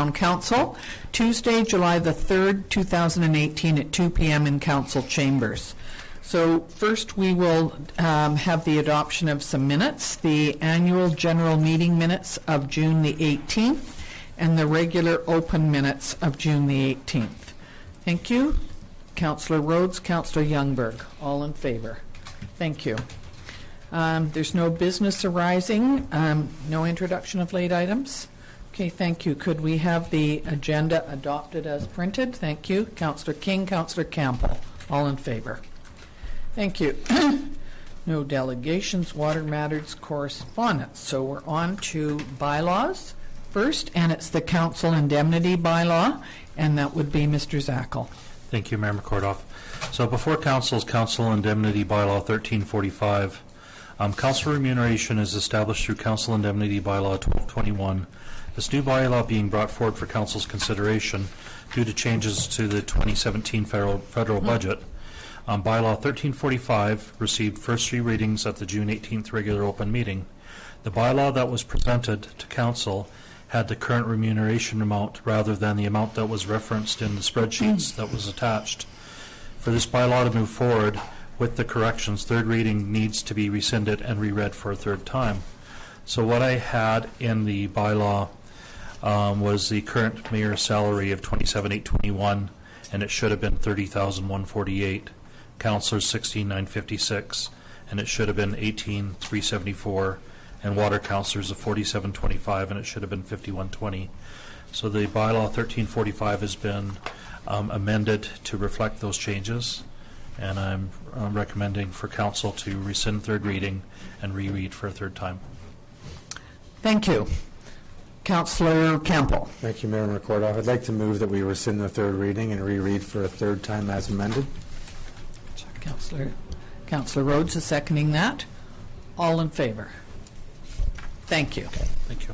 Town Council, Tuesday, July the 3rd, 2018 at 2 p.m. in Council Chambers. So first we will have the adoption of some minutes, the annual general meeting minutes of June the 18th and the regular open minutes of June the 18th. Thank you. Councillor Rhodes, Councillor Youngberg, all in favor. Thank you. There's no business arising, no introduction of late items. Okay, thank you. Could we have the agenda adopted as printed? Thank you. Councillor King, Councillor Campbell, all in favor. Thank you. No delegations, water matters, correspondence. So we're on to bylaws first, and it's the council indemnity bylaw, and that would be Mr. Zackel. Thank you, Mayor McCordoff. So before council's council indemnity bylaw 1345. Council remuneration is established through council indemnity bylaw 1221. This new bylaw being brought forward for council's consideration due to changes to the 2017 federal budget. Bylaw 1345 received first 3 readings at the June 18th regular open meeting. The bylaw that was presented to council had the current remuneration amount rather than the amount that was referenced in the spreadsheets that was attached. For this bylaw to move forward with the corrections, third reading needs to be rescinded and reread for a third time. So what I had in the bylaw was the current mayor's salary of $27,821, and it should have been $30,148. Councillors 16,956, and it should have been 18,374, and water councillors of 4725, and it should have been 5120. So the bylaw 1345 has been amended to reflect those changes, and I'm recommending for council to rescind third reading and reread for a third time. Thank you. Councillor Campbell. Thank you, Mayor McCordoff. I'd like to move that we rescind the third reading and reread for a third time as amended. Councillor Rhodes is seconding that. All in favor? Thank you. Okay, thank you.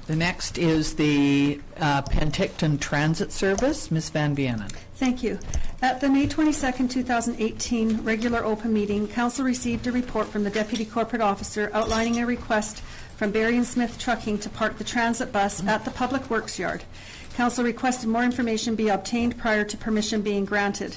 The next is the Penticton Transit Service. Ms. Van Vienen. Thank you. At the May 22nd, 2018 regular open meeting, Council received a report from the Deputy Corporate Officer outlining a request from Barry & Smith Trucking to park the transit bus at the Public Works Yard. Council requested more information be obtained prior to permission being granted.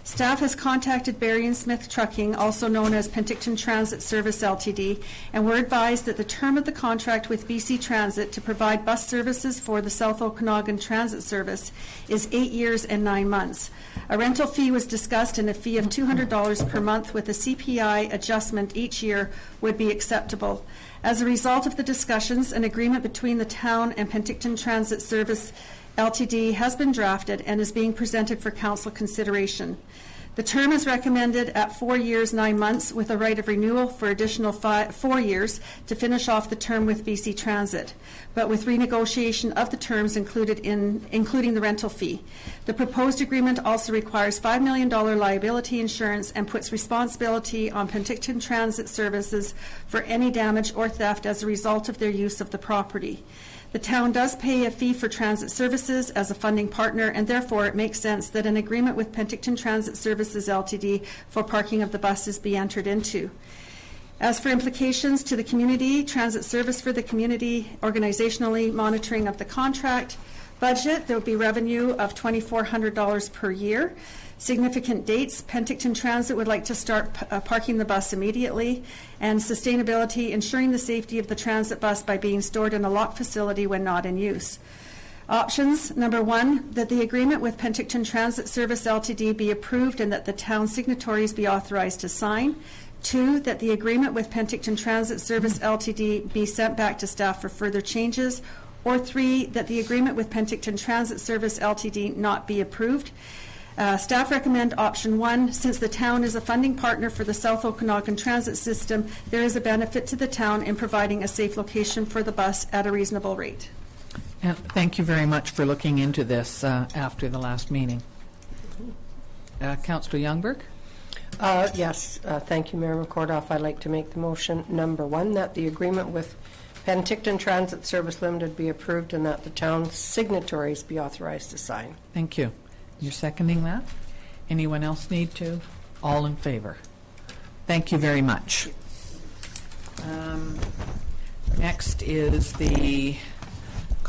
Staff has contacted Barry & Smith Trucking, also known as Penticton Transit Service Ltd., and were advised that the term of the contract with BC Transit to provide bus services for the South Okanagan Transit Service is 8 years and 9 months. A rental fee was discussed, and a fee of $200 per month with a CPI adjustment each year would be acceptable. As a result of the discussions, an agreement between the town and Penticton Transit Service Ltd. has been drafted and is being presented for council consideration. The term is recommended at 4 years, 9 months, with a right of renewal for additional 4 years to finish off the term with BC Transit, but with renegotiation of the terms including the rental fee. The proposed agreement also requires $5 million liability insurance and puts responsibility on Penticton Transit Services for any damage or theft as a result of their use of the property. The town does pay a fee for transit services as a funding partner, and therefore it makes sense that an agreement with Penticton Transit Services Ltd. for parking of the buses be entered into. As for implications to the community, transit service for the community, organizationally monitoring of the contract budget, there will be revenue of $2,400 per year. Significant dates, Penticton Transit would like to start parking the bus immediately, and sustainability, ensuring the safety of the transit bus by being stored in a locked facility when not in use. Options, number 1, that the agreement with Penticton Transit Service Ltd. be approved and that the town signatories be authorized to sign. 2, that the agreement with Penticton Transit Service Ltd. be sent back to staff for further changes. Or 3, that the agreement with Penticton Transit Service Ltd. not be approved. Staff recommend option 1. Since the town is a funding partner for the South Okanagan Transit System, there is a benefit to the town in providing a safe location for the bus at a reasonable rate. Thank you very much for looking into this after the last meeting. Councillor Youngberg? Yes, thank you, Mayor McCordoff. I'd like to make the motion number 1, that the agreement with Penticton Transit Service Limited be approved and that the town's signatories be authorized to sign. Thank you. You're seconding that? Anyone else need to? All in favor? Thank you very much. Next is the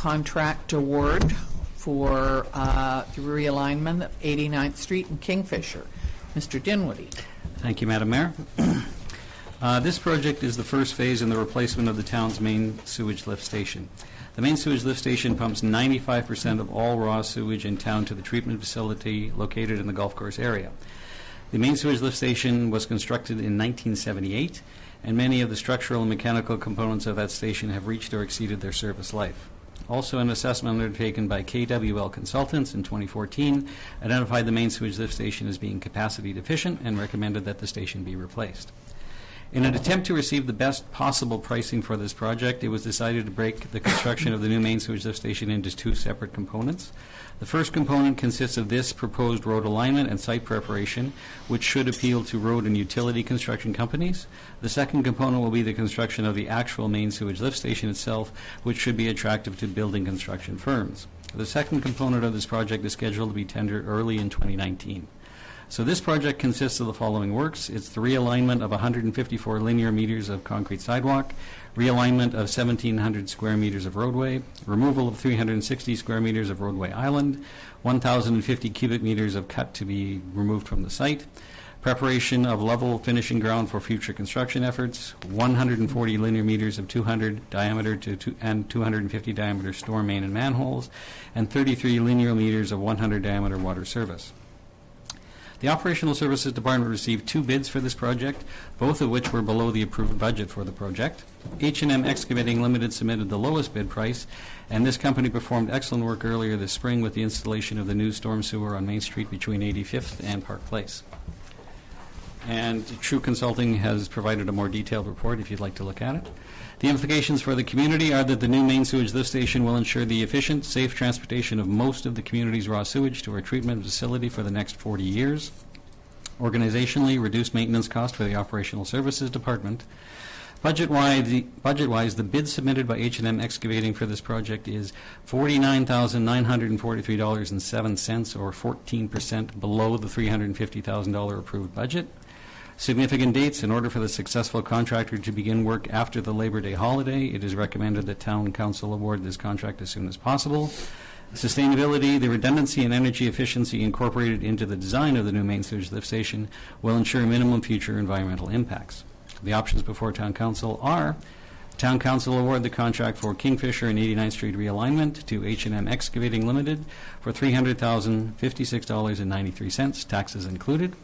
contract award for the realignment of 89th Street and Kingfisher. Mr. Dinwiddie. Thank you, Madam Mayor. This project is the first phase in the replacement of the town's main sewage lift station. The main sewage lift station pumps 95% of all raw sewage in town to the treatment facility located in the golf course area. The main sewage lift station was constructed in 1978, and many of the structural and mechanical components of that station have reached or exceeded their service life. Also, an assessment undertaken by KWL Consultants in 2014 identified the main sewage lift station as being capacity deficient and recommended that the station be replaced. In an attempt to receive the best possible pricing for this project, it was decided to break the construction of the new main sewage lift station into two separate components. The first component consists of this proposed road alignment and site preparation, which should appeal to road and utility construction companies. The second component will be the construction of the actual main sewage lift station itself, which should be attractive to building construction firms. The second component of this project is scheduled to be tendered early in 2019. So this project consists of the following works. It's the realignment of 154 linear meters of concrete sidewalk, realignment of 1,700 square meters of roadway, removal of 360 square meters of roadway island, 1,050 cubic meters of cut to be removed from the site, preparation of level finishing ground for future construction efforts, 140 linear meters of 200 diameter and 250 diameter storm main and manholes, and 33 linear meters of 100 diameter water service. The Operational Services Department received 2 bids for this project, both of which were below the approved budget for the project. H&M Excavating Limited submitted the lowest bid price, and this company performed excellent work earlier this spring with the installation of the new storm sewer on Main Street between 85th and Park Place. And True Consulting has provided a more detailed report if you'd like to look at it. The implications for the community are that the new main sewage lift station will ensure the efficient, safe transportation of most of the community's raw sewage to our treatment facility for the next 40 years. Organizationally, reduced maintenance cost for the Operational Services Department. Budget-wise, the bid submitted by H&M Excavating for this project is $49,943.07, or 14% below the $350,000 approved budget. Significant dates. In order for the successful contractor to begin work after the Labor Day holiday, it is recommended that Town Council award this contract as soon as possible. Sustainability. The redundancy and energy efficiency incorporated into the design of the new main sewage lift station will ensure minimum future environmental impacts. The options before Town Council are: Town Council award the contract for Kingfisher and 89th Street realignment to H&M Excavating Limited for $300,056.93, taxes included.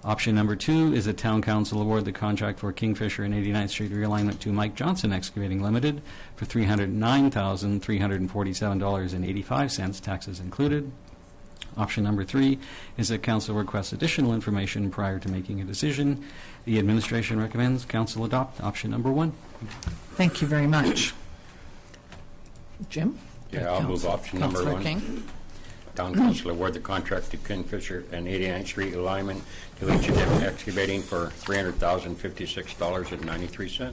Option number 2 is that Town Council award the contract for Kingfisher and 89th Street realignment to Mike Johnson Excavating Limited for $309,347.85, taxes included. Option number 3 is that Council requests additional information prior to making a decision. The administration recommends Council adopt option number 1. Thank you very much. Jim? Yeah, I'll move option number Councillor 1. King. Town Council award the contract to Kingfisher and 89th Street alignment to H&M Excavating for $300,056.93.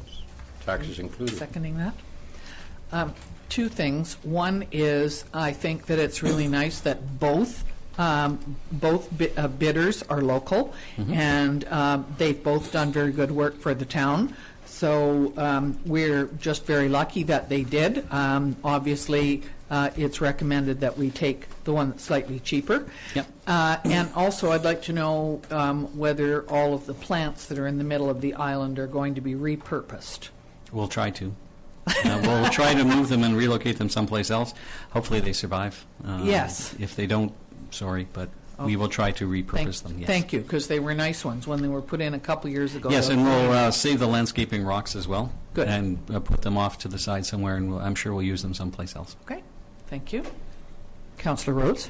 Taxes included. Seconding that. 2 things. One is, I think that it's really nice that both bidders are local, and they've both done very good work for the town. So we're just very lucky that they did. Obviously, it's recommended that we take the one that's slightly cheaper. Yep. And also, I'd like to know whether all of the plants that are in the middle of the island are going to be repurposed. We'll try to. We'll try to move them and relocate them someplace else. Hopefully they survive. Yes. If they don't, sorry, but we will try to repurpose them, yes. Thank you, because they were nice ones when they were put in a couple years ago. Yes, and we'll save the landscaping rocks as well. Good. And put them off to the side somewhere, and I'm sure we'll use them someplace else. Okay, thank you. Councillor Rhodes?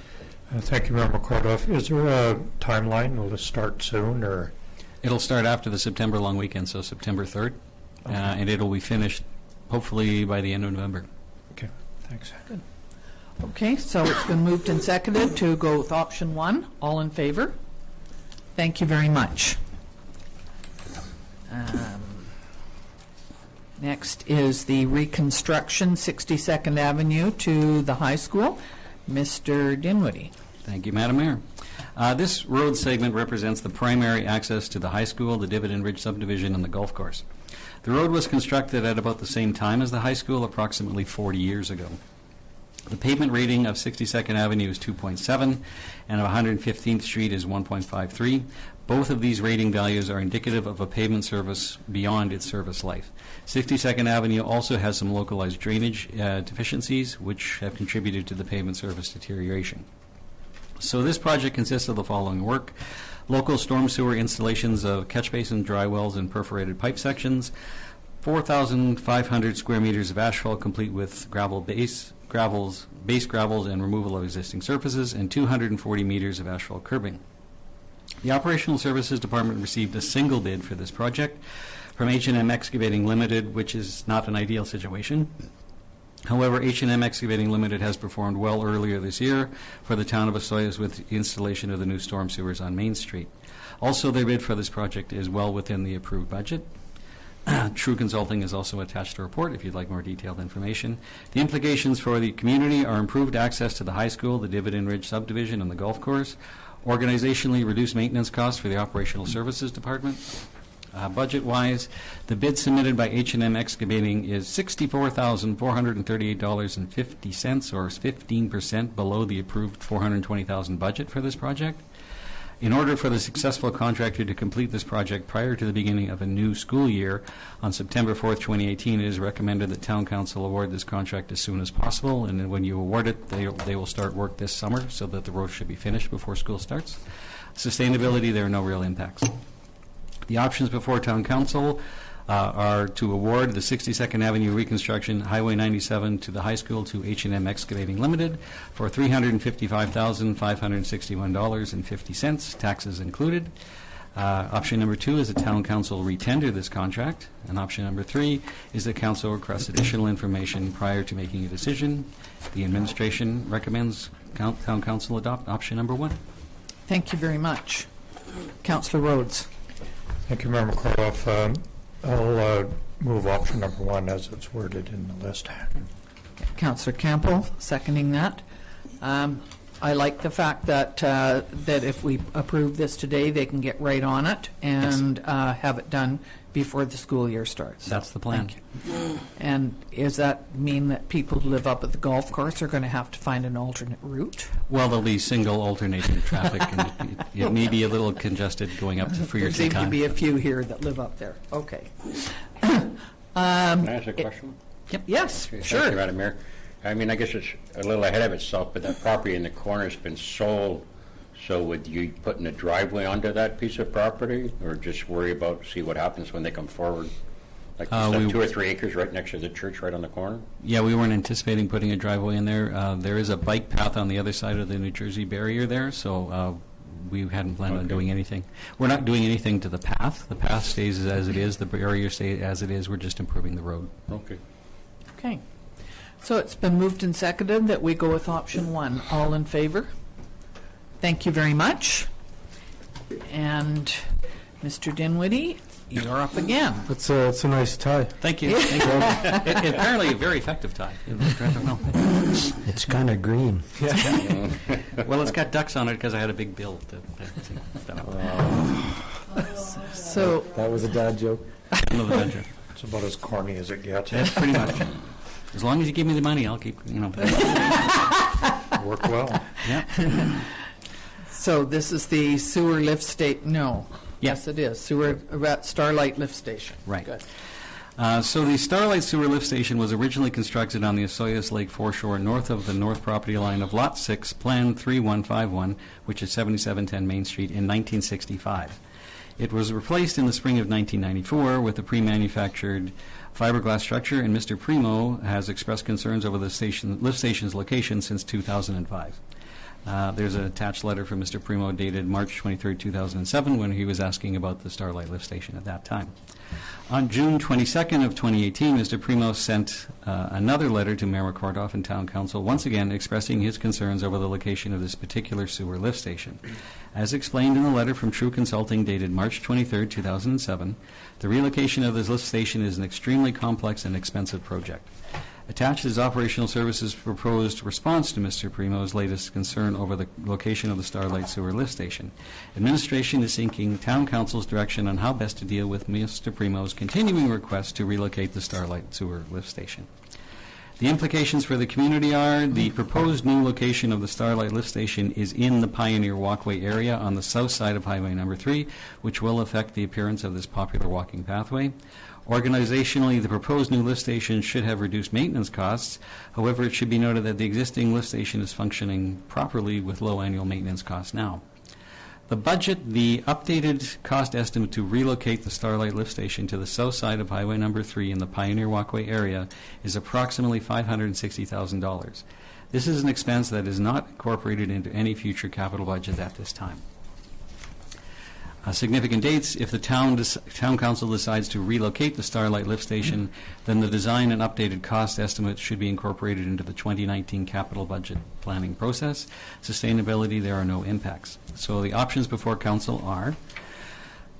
Thank you, Member Kordoff. Is there a timeline? Will this start soon, or? It'll start after the September long weekend, so September 3rd, and it'll be finished hopefully by the end of November. Okay, thanks. Good. Okay, so it's been moved and seconded to go with option 1. All in favor? Thank you very much. Next is the reconstruction 62nd Avenue to the high school. Mr. Dinwiddie. Thank you, Madam Mayor. This road segment represents the primary access to the high school, the Dividend Ridge subdivision, and the golf course. The road was constructed at about the same time as the high school, approximately 40 years ago. The pavement rating of 62nd Avenue is 2.7, and of 115th Street is 1.53. Both of these rating values are indicative of a pavement service beyond its service life. 62nd Avenue also has some localized drainage deficiencies, which have contributed to the pavement service deterioration. So this project consists of the following work: local storm sewer installations of catch basin, dry wells, and perforated pipe sections, 4,500 square meters of asphalt complete with base gravels, and removal of existing surfaces, and 240 meters of asphalt curbing. The Operational Services Department received a single bid for this project from H&M Excavating Limited, which is not an ideal situation. However, H&M Excavating Limited has performed well earlier this year for the town of Osoyoos with the installation of the new storm sewers on Main Street. Also, their bid for this project is well within the approved budget. True Consulting is also attached to a report if you'd like more detailed information. The implications for the community are improved access to the high school, the Dividend Ridge subdivision, and the golf course. Organizationally reduced maintenance costs for the Operational Services Department. Budget-wise, the bid submitted by H&M Excavating is $64,438.50, or 15% below the approved $420,000 budget for this project. In order for the successful contractor to complete this project prior to the beginning of a new school year on September 4th, 2018, it is recommended that Town Council award this contract as soon as possible, and then when you award it, they will start work this summer so that the road should be finished before school starts. Sustainability, there are no real impacts. The options before Town Council are to award the 62nd Avenue Reconstruction Highway 97 to the high school to H&M Excavating Limited for $355,561.50, taxes included. Option number 2 is the Town Council retender this contract, and option number 3 is that Council requests additional information prior to making a decision. The administration recommends Town Council adopt option number 1. Thank you very much. Councillor Rhodes. Thank you, Member Kordoff. I'll move option number 1 as it's worded in the list. Councillor Campbell, seconding that. I like the fact that that if we approve this today, they can get right on it and have it done before the school year starts. That's the plan. Thank you. And does that mean that people who live up at the golf course are going to have to find an alternate route? Well, there'll be single alternating traffic, and it may be a little congested going up for your There seem to be a few here that live up there. Okay. Can I ask a question? Yep. Yes, Thank sure. you, Madam Mayor. I mean, I guess it's a little ahead of itself, but that property in the corner has been sold. So would you putting a driveway onto that piece of property, or just worry about, see what happens when they come forward? Like you said, 2 or 3 acres right next to the church right on the corner? Yeah, we weren't anticipating putting a driveway in there. There is a bike path on the other side of the New Jersey barrier there, so we hadn't planned on doing anything. We're not doing anything to the path. The path stays as it is. The barrier stays as it is. We're just improving the road. Okay. Okay. So it's been moved and seconded that we go with option 1. All in favor? Thank you very much. And Mr. Dinwiddie, you're up again. It's a nice tie. Thank you. Thank you. Apparently a very effective tie. It's kind of green. Well, it's got ducks on it because I had a big bill. So That was a dad joke. It's about as corny as it gets. That's pretty much. As long as you give me the money, I'll keep, Work well. Yeah. So this is the sewer lift station. No. Yes. Yes, it is. Starlight lift station. Right. Good. So the Starlight Sewer Lift Station was originally constructed on the Osoyoos Lake foreshore north of the north property line of Lot 6, Plan 3151, which is 7710 Main Street, in 1965. It was replaced in the spring of 1994 with a pre-manufactured fiberglass structure, and Mr. Primo has expressed concerns over the lift station's location since 2005. There's an attached letter from Mr. Primo dated March 23, 2007, when he was asking about the Starlight lift station at that time. On June 22nd of 2018, Mr. Primo sent another letter to Mayor McCordoff and Town Council, once again expressing his concerns over the location of this particular sewer lift station. As explained in the letter from True Consulting dated March 23, 2007, the relocation of this lift station is an extremely complex and expensive project. Attached is Operational Services' proposed response to Mr. Primo's latest concern over the location of the Starlight Sewer Lift Station. Administration is seeking Town Council's direction on how best to deal with Mr. Primo's continuing request to relocate the Starlight Sewer Lift Station. The implications for the community are the proposed new location of the Starlight lift station is in the Pioneer Walkway area on the south side of Highway number 3, which will affect the appearance of this popular walking pathway. Organizationally, the proposed new lift station should have reduced maintenance costs. However, it should be noted that the existing lift station is functioning properly with low annual maintenance costs now. The budget, the updated cost estimate to relocate the Starlight lift station to the south side of Highway number 3 in the Pioneer Walkway area is approximately $560,000. This is an expense that is not incorporated into any future capital budget at this time. Significant dates: if the town council decides to relocate the Starlight lift station, then the design and updated cost estimates should be incorporated into the 2019 capital budget planning process. Sustainability, there are no impacts. So the options before council are: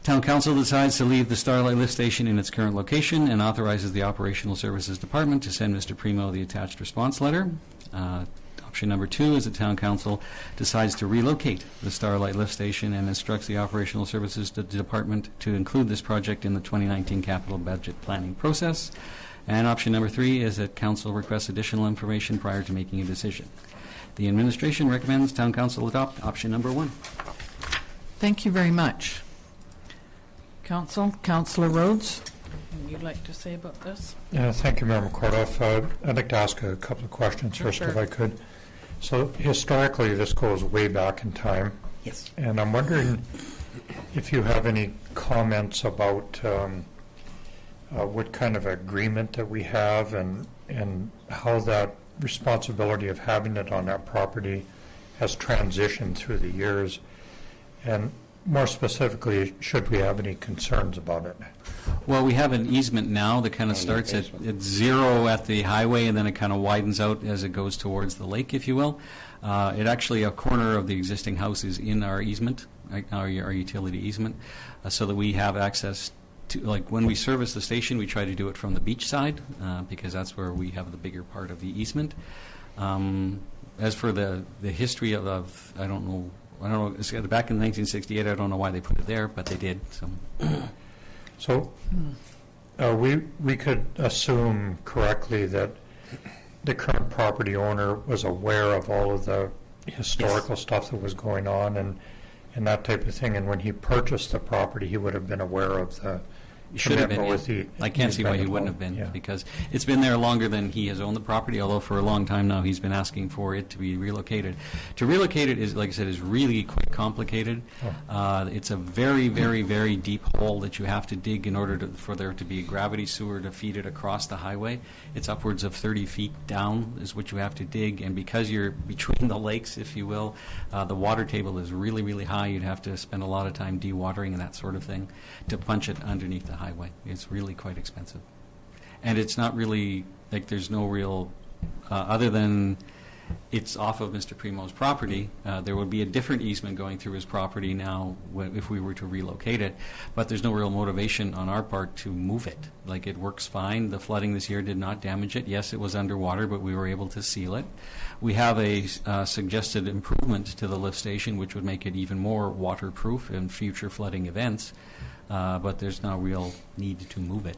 town council decides to leave the Starlight lift station in its current location and authorizes the Operational Services Department to send Mr. Primo the attached response letter. Option number 2 is the town council decides to relocate the Starlight lift station and instructs the Operational Services Department to include this project in the 2019 capital budget planning process. And option number 3 is that council requests additional information prior to making a decision. The administration recommends town council adopt option number 1. Thank you very much. Councillor Rhodes, what would you like to say about this? Yeah, thank you, Mayor McCordoff. I'd like to ask a couple of questions first, if I could. So historically, this goes way back in time. Yes. And I'm wondering if you have any comments about what kind of agreement that we have and how that responsibility of having it on that property has transitioned through the years. And more specifically, should we have any concerns about it? Well, we have an easement now that kind of starts at 0 at the highway, and then it kind of widens out as it goes towards the lake, if you will. It actually, a corner of the existing house is in our easement, our utility easement, so that we have access to, like when we service the station, we try to do it from the beach side, because that's where we have the bigger part of the easement. As for the history of I don't know, it's back in 1968, I don't know why they put it there, but they did. So we could assume correctly that the current property owner was aware of all of the historical stuff that was going on and that type of thing, and when he purchased the property, he would have been aware of the should have been. With Yeah. I can't see why he wouldn't have been, because it's been there longer than he has owned the property, although for a long time now he's been asking for it to be relocated. To relocate it is, like I said, is really quite complicated. It's a very, very, very deep hole that you have to dig in order for there to be a gravity sewer to feed it across the highway. It's upwards of 30 feet down is what you have to dig, and because you're between the lakes, if you will, the water table is really, really high. You'd have to spend a lot of time dewatering and that sort of thing to punch it underneath the highway. It's really quite expensive. And it's not really, like, there's no real, other than it's off of Mr. Primo's property, there would be a different easement going through his property now if we were to relocate it, but there's no real motivation on our part to move it. Like, it works fine. The flooding this year did not damage it. Yes, it was underwater, but we were able to seal it. We have a suggested improvement to the lift station, which would make it even more waterproof in future flooding events. But there's no real need to move it.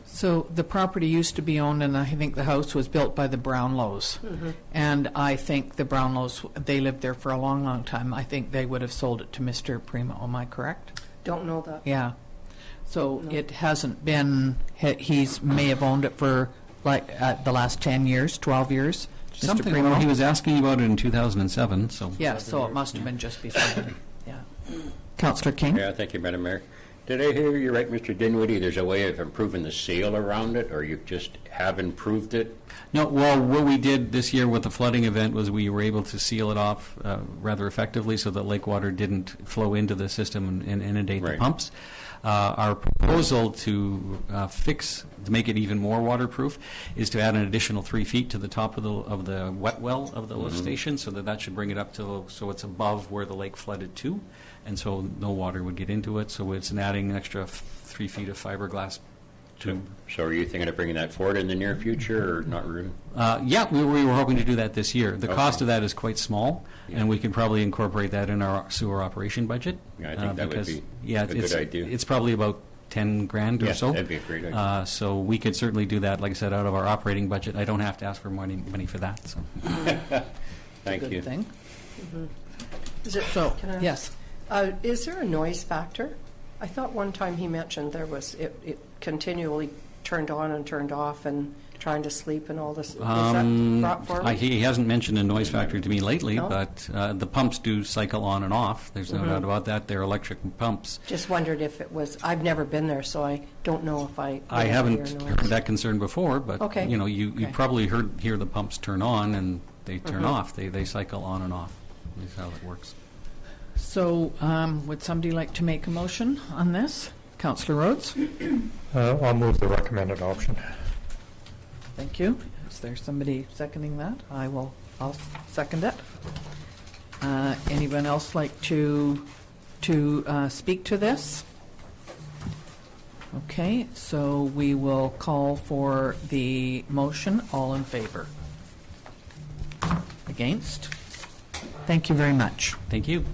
So the property used to be owned, and I think the house was built by the Brownlows. Mm-hmm. And I think the Brownlows, they lived there for a long, long time. I think they would have sold it to Mr. Primo. Am I correct? Don't know that. Yeah. So No. it hasn't been, he's may have owned it for like the last 10 years, 12 years. Mr. Something, Primo? well, he was asking about it in 2007, so. Yeah, so it must have been just before. Yeah. Councillor King? Yeah, thank you, Madam Mayor. Did I hear you right, Mr. Dinwiddie? There's a way of improving the seal around it, or you just have improved it? No, well, what we did this year with the flooding event was we were able to seal it off rather effectively so that lake water didn't flow into the system and inundate the pumps. Our proposal to make it even more waterproof is to add an additional 3 feet to the top of the wet well of the lift station, so that should bring it up to, so it's above where the lake flooded to, and so no water would get into it. So it's adding an extra 3 feet of fiberglass tube. So are you thinking of bringing that forward in the near future, or not really? Yeah, we were hoping to do that this year. The cost of that is quite small, and we can probably incorporate that in our sewer operation budget. Yeah, I think that would be a good idea. It's probably about 10 grand or Yeah, so. that'd be a great idea. So we could certainly do that, like I said, out of our operating budget. I don't have to ask for money for that, so. Thank you. Good thing. Is it, So, can I- yes. Is there a noise factor? I thought one time he mentioned there was, it continually turned on and turned off and trying to sleep and all this. Is that brought forward? He hasn't mentioned a noise factor to me lately, No? but the pumps do cycle on and off. There's no doubt about that. They're electric pumps. Just wondered if it was, I've never been there, so I don't know if I I haven't hear heard noise. that concern before, but, Okay. you know, you Okay. probably hear the pumps turn on and they turn off. They cycle on and off. That's how it works. So, would somebody like to make a motion on this? Councillor Rhodes? I'll move the recommended option. Thank you. Is there somebody seconding that? I'll second it. Anyone else like to speak to this? Okay, so we will call for the motion. All in favor? Against? Thank you very much. Thank you.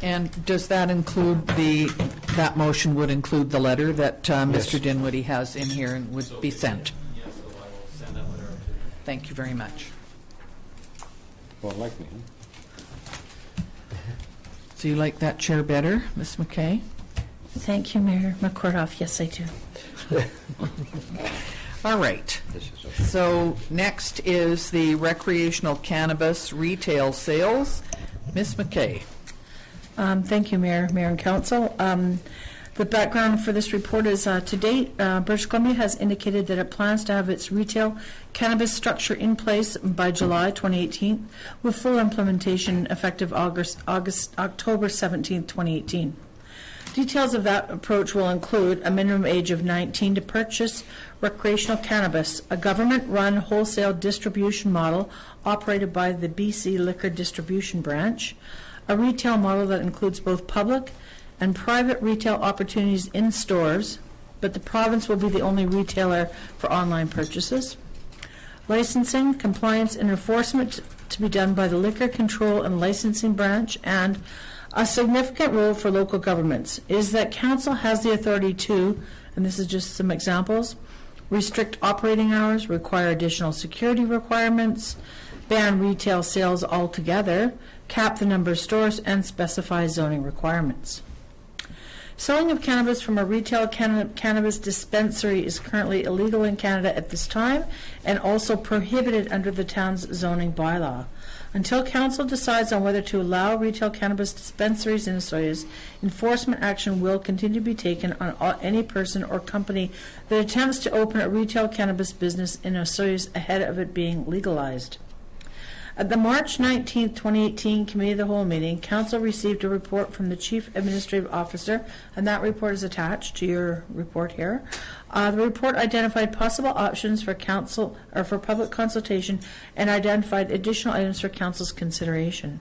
And does that include that motion would include the letter that Mr. Dinwiddie has in here and would be sent? Yes, so I will send that letter. Thank you very much. Well, like me, So you like that chair better, Ms. McKay? Thank you, Mayor McCordoff. Yes, I do. All right. This is okay. So next is the recreational cannabis retail sales. Ms. McKay. Thank you, Mayor and Council. The background for this report is to date, British Columbia has indicated that it plans to have its retail cannabis structure in place by July 2018, with full implementation effective October 17, 2018. Details of that approach will include a minimum age of 19 to purchase recreational cannabis, a government-run wholesale distribution model operated by the BC Liquor Distribution Branch, a retail model that includes both public and private retail opportunities in stores, but the province will be the only retailer for online purchases. Licensing, compliance, and enforcement to be done by the Liquor Control and Licensing Branch, and a significant role for local governments is that council has the authority to, and this is just some examples, restrict operating hours, require additional security requirements, ban retail sales altogether, cap the number of stores, and specify zoning requirements. Selling of cannabis from a retail cannabis dispensary is currently illegal in Canada at this time and also prohibited under the town's zoning bylaw. Until council decides on whether to allow retail cannabis dispensaries in Osoyoos, enforcement action will continue to be taken on any person or company that attempts to open a retail cannabis business in Osoyoos ahead of it being legalized. At the March 19, 2018 Committee of the Whole meeting, Council received a report from the Chief Administrative Officer, and that report is attached to your report here. The report identified possible options for Council or for public consultation and identified additional items for Council's consideration.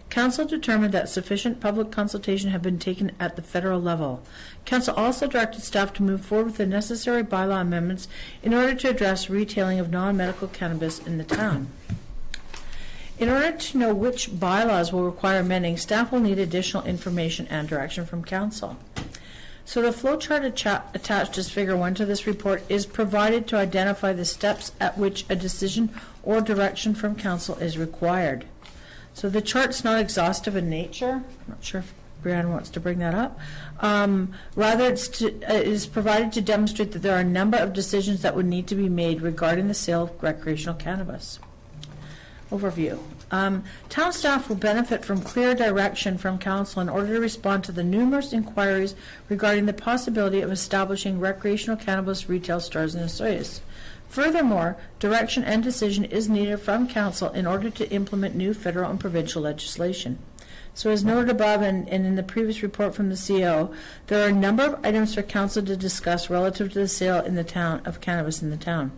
Council determined that sufficient public consultation had been taken at the federal level. Council also directed staff to move forward with the necessary bylaw amendments in order to address retailing of non-medical cannabis in the town. In order to know which bylaws will require amending, staff will need additional information and direction from Council. So the flowchart attached as Figure 1 to this report is provided to identify the steps at which a decision or direction from Council is required. So the chart's not exhaustive in nature. I'm not sure if Brianna wants to bring that up. Rather, it is provided to demonstrate that there are a number of decisions that would need to be made regarding the sale of recreational cannabis. Overview. Town staff will benefit from clear direction from Council in order to respond to the numerous inquiries regarding the possibility of establishing recreational cannabis retail stores in Osoyoos. Furthermore, direction and decision is needed from Council in order to implement new federal and provincial legislation. So as noted above and in the previous report from the CEO, there are a number of items for Council to discuss relative to the sale in the town of cannabis in the town.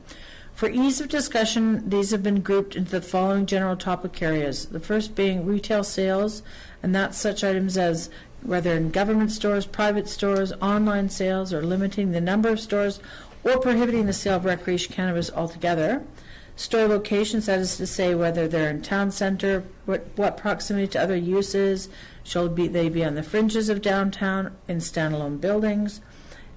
For ease of discussion, these have been grouped into the following general topic areas. The first being retail sales, and that's such items as whether in government stores, private stores, online sales, or limiting the number of stores, or prohibiting the sale of recreational cannabis altogether. Store locations, that is to say whether they're in town center, what proximity to other uses, they be on the fringes of downtown, in standalone buildings.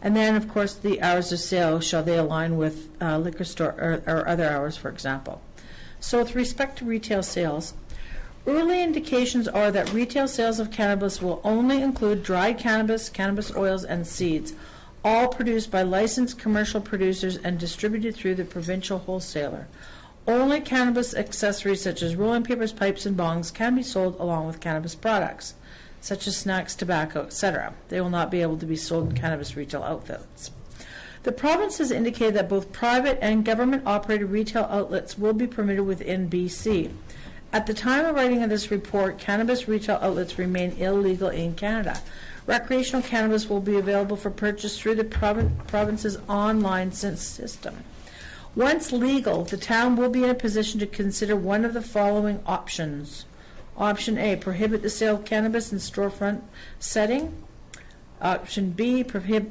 And then, of course, the hours of sale, shall they align with liquor store or other hours, for example. So with respect to retail sales, early indications are that retail sales of cannabis will only include dried cannabis, cannabis oils, and seeds, all produced by licensed commercial producers and distributed through the provincial wholesaler. Only cannabis accessories such as rolling papers, pipes, and bongs can be sold along with cannabis products, such as snacks, tobacco, etc. They will not be able to be sold in cannabis retail outlets. The province has indicated that both private and government-operated retail outlets will be permitted within BC. At the time of writing of this report, cannabis retail outlets remain illegal in Canada. Recreational cannabis will be available for purchase through the province's online system. Once legal, the town will be in a position to consider one of the following options. Option A, prohibit the sale of cannabis in storefront setting. Option B,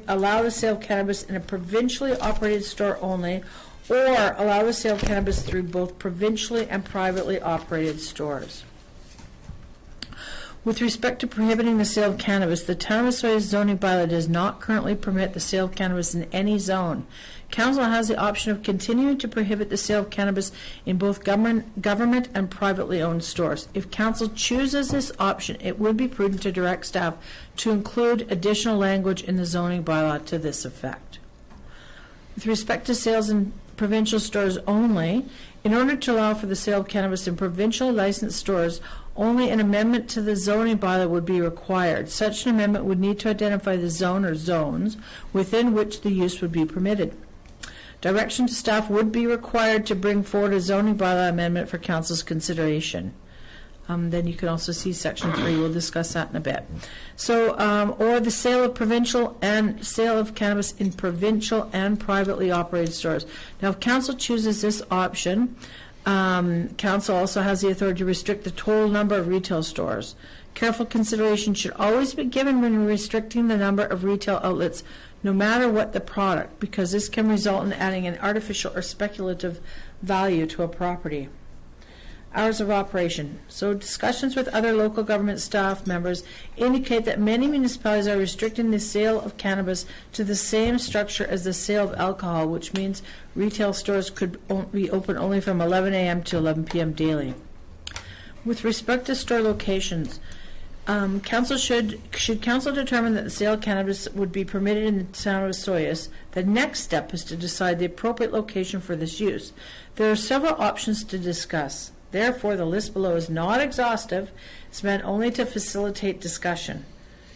allow the sale of cannabis in a provincially operated store only, or allow the sale of cannabis through both provincially and privately operated stores. With respect to prohibiting the sale of cannabis, the Town of Osoyoos zoning bylaw does not currently permit the sale of cannabis in any zone. Council has the option of continuing to prohibit the sale of cannabis in both government and privately owned stores. If Council chooses this option, it would be prudent to direct staff to include additional language in the zoning bylaw to this effect. With respect to sales in provincial stores only, in order to allow for the sale of cannabis in provincially licensed stores, only an amendment to the zoning bylaw would be required. Such an amendment would need to identify the zone or zones within which the use would be permitted. Direction to staff would be required to bring forward a zoning bylaw amendment for Council's consideration. Then you can also see Section 3. We'll discuss that in a bit. So, or the sale of cannabis in provincial and privately operated stores. Now, if Council chooses this option, Council also has the authority to restrict the total number of retail stores. Careful consideration should always be given when restricting the number of retail outlets, no matter what the product, because this can result in adding an artificial or speculative value to a property. Hours of operation. So discussions with other local government staff members indicate that many municipalities are restricting the sale of cannabis to the same structure as the sale of alcohol, which means retail stores could be open only from 11 a.m. to 11 p.m. daily. With respect to store locations, Council should Council determine that the sale of cannabis would be permitted in the Town of Osoyoos, the next step is to decide the appropriate location for this use. There are several options to discuss. Therefore, the list below is not exhaustive. It's meant only to facilitate discussion.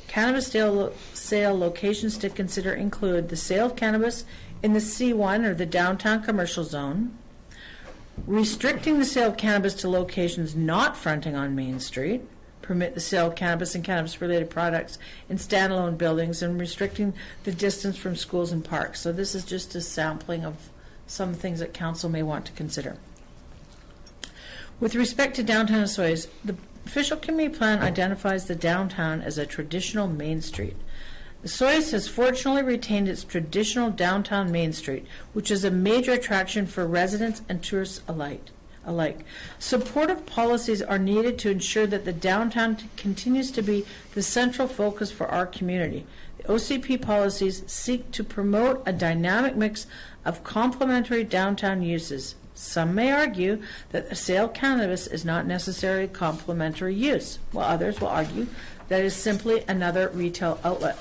Cannabis sale locations to consider include the sale of cannabis in the C1 or the downtown commercial zone, restricting the sale of cannabis to locations not fronting on Main Street, permit the sale of cannabis and cannabis-related products in standalone buildings, and restricting the distance from schools and parks. So this is just a sampling of some things that Council may want to consider. With respect to downtown Osoyoos, the official community plan identifies the downtown as a traditional Main Street. Osoyoos has fortunately retained its traditional downtown Main Street, which is a major attraction for residents and tourists alike. Supportive policies are needed to ensure that the downtown continues to be the central focus for our community. The OCP policies seek to promote a dynamic mix of complementary downtown uses. Some may argue that the sale of cannabis is not necessarily complementary use, while others will argue that it is simply another retail outlet.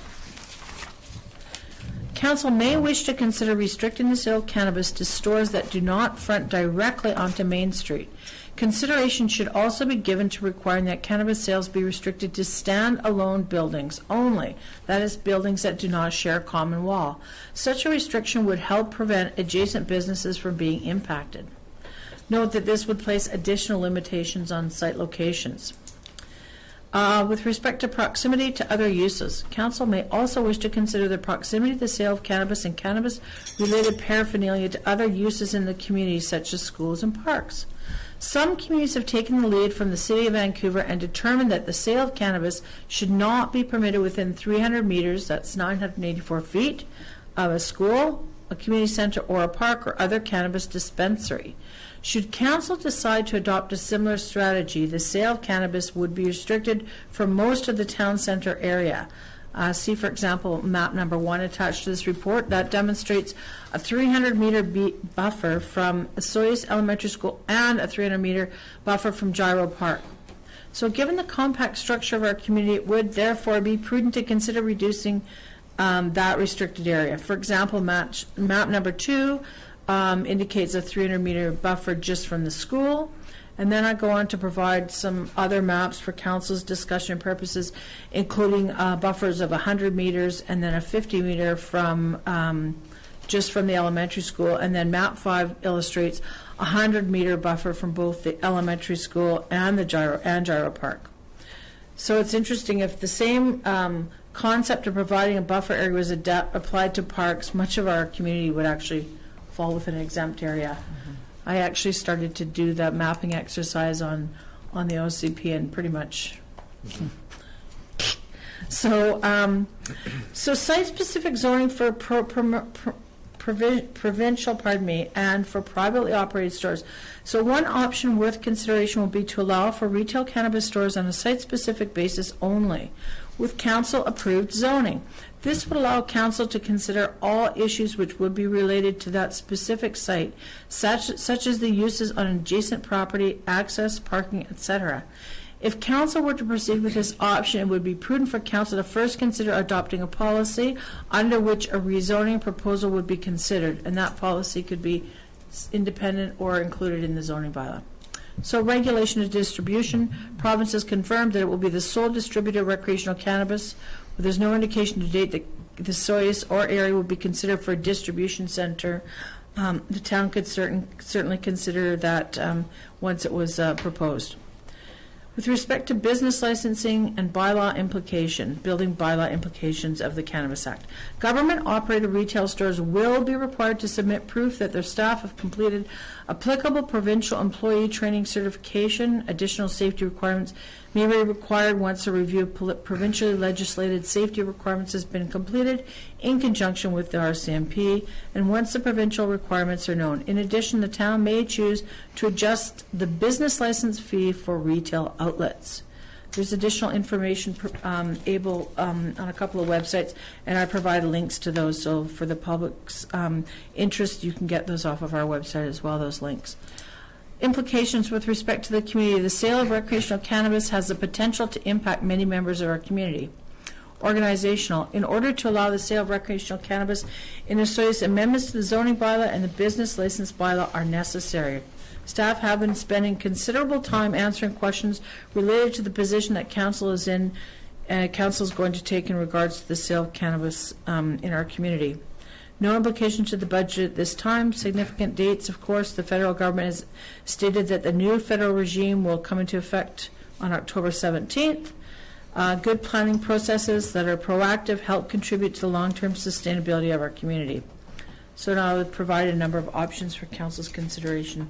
Council may wish to consider restricting the sale of cannabis to stores that do not front directly onto Main Street. Consideration should also be given to requiring that cannabis sales be restricted to stand-alone buildings only, that is, buildings that do not share a common wall. Such a restriction would help prevent adjacent businesses from being impacted. Note that this would place additional limitations on site locations. With respect to proximity to other uses, Council may also wish to consider the proximity of the sale of cannabis and cannabis-related paraphernalia to other uses in the community, such as schools and parks. Some communities have taken the lead from the City of Vancouver and determined that the sale of cannabis should not be permitted within 300 meters, that's 984 feet, of a school, a community center, or a park or other cannabis dispensary. Should Council decide to adopt a similar strategy, the sale of cannabis would be restricted for most of the town center area. See, for example, map number 1 attached to this report. That demonstrates a 300-meter buffer from Osoyoos Elementary School and a 300-meter buffer from Gyro Park. So given the compact structure of our community, it would therefore be prudent to consider reducing that restricted area. For example, map number 2 indicates a 300-meter buffer just from the school. And then I go on to provide some other maps for council's discussion purposes, including buffers of 100 meters and then a 50-meter from just from the elementary school. And then map 5 illustrates a 100-meter buffer from both the elementary school and the Gyro Park. So it's interesting, if the same concept of providing a buffer area was applied to parks, much of our community would actually fall within an exempt area. I actually started to do that mapping exercise on the OCP and pretty much. So site-specific zoning for provincial, and for privately operated stores. So one option worth consideration will be to allow for retail cannabis stores on a site-specific basis only, with council-approved zoning. This would allow council to consider all issues which would be related to that specific site, such as the uses on adjacent property, access, parking, etc. If council were to proceed with this option, it would be prudent for council to first consider adopting a policy under which a rezoning proposal would be considered, and that policy could be independent or included in the zoning bylaw. So regulation of distribution. Province has confirmed that it will be the sole distributor of recreational cannabis. But there's no indication to date that the Osoyoos or area will be considered for a distribution center. The town could certainly consider that once it was proposed. With respect to business licensing and bylaw implication, building bylaw implications of the Cannabis Act, government-operated retail stores will be required to submit proof that their staff have completed applicable provincial employee training certification. Additional safety requirements may be required once a review of provincially legislated safety requirements has been completed in conjunction with the RCMP, and once the provincial requirements are known. In addition, the town may choose to adjust the business license fee for retail outlets. There's additional information on a couple of websites, and I provide links to those. So for the public's interest, you can get those off of our website as well, those links. Implications with respect to the community. The sale of recreational cannabis has the potential to impact many members of our community. Organizational. In order to allow the sale of recreational cannabis in Osoyoos, amendments to the zoning bylaw and the business license bylaw are necessary. Staff have been spending considerable time answering questions related to the position that council is in, council is going to take in regards to the sale of cannabis in our community. No implication to the budget at this time. Significant dates, of course, the federal government has stated that the new federal regime will come into effect on October 17th. Good planning processes that are proactive help contribute to the long-term sustainability of our community. So now I would provide a number of options for council's consideration.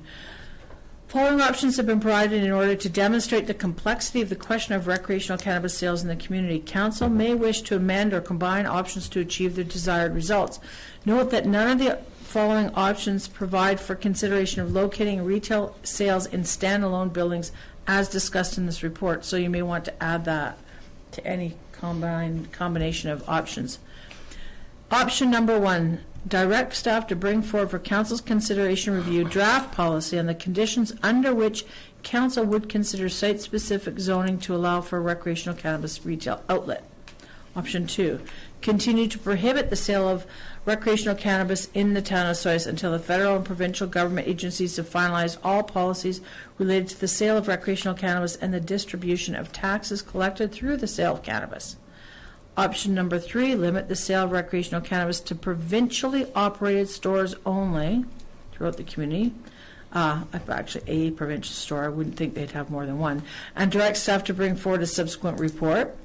Following options have been provided in order to demonstrate the complexity of the question of recreational cannabis sales in the community. Council may wish to amend or combine options to achieve the desired results. Note that none of the following options provide for consideration of locating retail sales in standalone buildings as discussed in this report, so you may want to add that to any combination of options. Option number 1, direct staff to bring forward for council's consideration review draft policy on the conditions under which council would consider site-specific zoning to allow for a recreational cannabis retail outlet. Option 2, continue to prohibit the sale of recreational cannabis in the town of Osoyoos until the federal and provincial government agencies have finalized all policies related to the sale of recreational cannabis and the distribution of taxes collected through the sale of cannabis. Option number 3, limit the sale of recreational cannabis to provincially operated stores only throughout the community. Actually, a provincial store. I wouldn't think they'd have more than one. And direct staff to bring forward a subsequent report.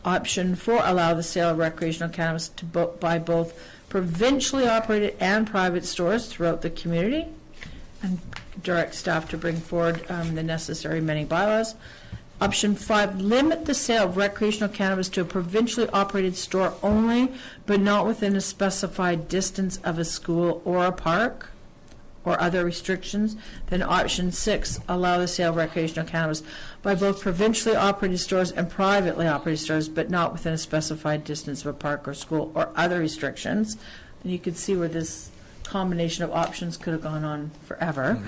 Option 4, allow the sale of recreational cannabis by both provincially operated and private stores throughout the community. And direct staff to bring forward the necessary amending bylaws. Option 5, limit the sale of recreational cannabis to a provincially operated store only, but not within a specified distance of a school or a park. or other restrictions. Then option 6, allow the sale of recreational cannabis by both provincially operated stores and privately operated stores, but not within a specified distance of a park or school or other restrictions. And you can see where this combination of options could have gone on forever.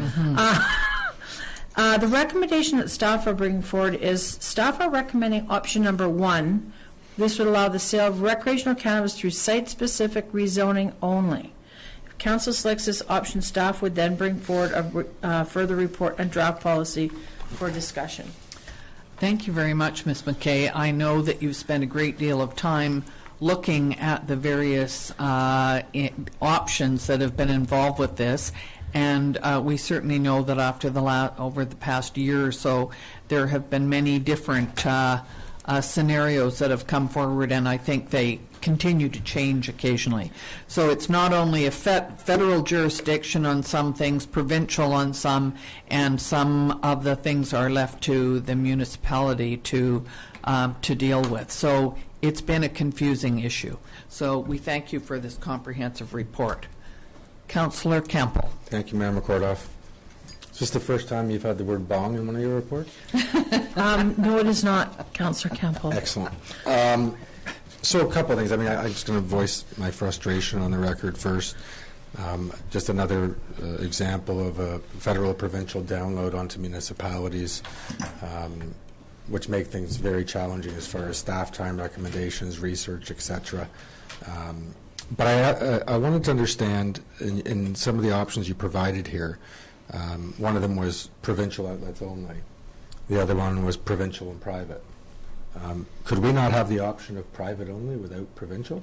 The recommendation that staff are bringing forward is staff are recommending option number 1. This would allow the sale of recreational cannabis through site-specific rezoning only. If council selects this option, staff would then bring forward a further report and draft policy for discussion. Thank you very much, Ms. McKay. I know that you've spent a great deal of time looking at the various options that have been involved with this, and we certainly know that after over the past year or so, there have been many different scenarios that have come forward, and I think they continue to change occasionally. So it's not only a federal jurisdiction on some things, provincial on some, and some of the things are left to the municipality to deal with. So it's been a confusing issue. So we thank you for this comprehensive report. Councillor Campbell. Thank you, Mayor McCordoff. Is this the first time you've had the word bong in one of your reports? No, it is not, Councillor Campbell. Excellent. So a couple of things. I mean, I'm just going to voice my frustration on the record first. Just another example of a federal provincial download onto municipalities, which make things very challenging as far as staff time recommendations, research, etc. But I wanted to understand in some of the options you provided here, one of them was provincial outlets only. The other one was provincial and private. Could we not have the option of private only without provincial?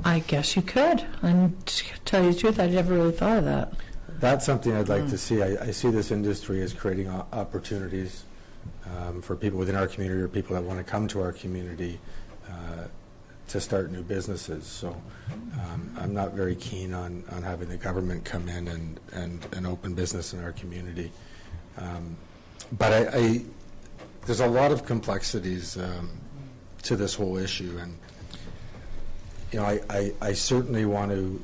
I guess you could. And to tell you the truth, I never really thought of that. That's something I'd like to see. I see this industry as creating opportunities for people within our community or people that want to come to our community to start new businesses. So I'm not very keen on having the government come in and open business in our community. But there's a lot of complexities to this whole issue, and you know, I certainly want to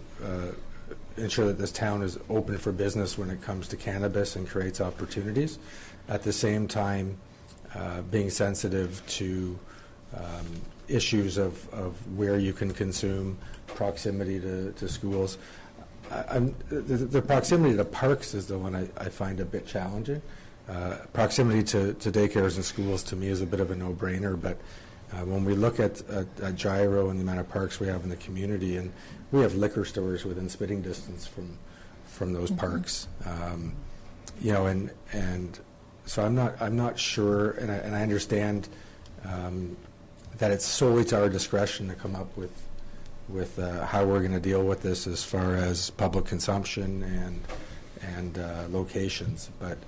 ensure that this town is open for business when it comes to cannabis and creates opportunities. At the same time, being sensitive to issues of where you can consume, proximity to schools. The proximity to parks is the one I find a bit challenging. Proximity to daycares and schools to me is a bit of a no-brainer, but when we look at Gyro and the amount of parks we have in the community, and we have liquor stores within spitting distance from those parks, you know, and so I'm not sure, and I understand that it's solely to our discretion to come up with how we're going to deal with this as far as public consumption and locations, but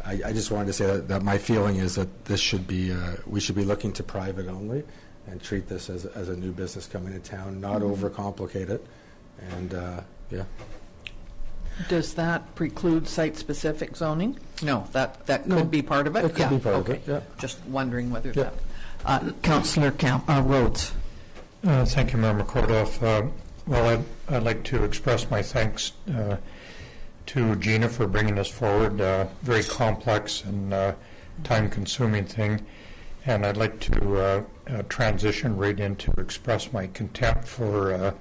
I just wanted to say that my feeling is that this should be we should be looking to private only and treat this as a new business coming to town, not overcomplicate it, and yeah. Does that preclude site-specific zoning? No, that could be part of it? It could be part of it, yeah. Just wondering whether that... Councillor Rhodes. Thank you, Mayor McCordoff. Well, I'd like to express my thanks to Gina for bringing this forward. Very complex and time-consuming thing. And I'd like to transition right into express my contempt for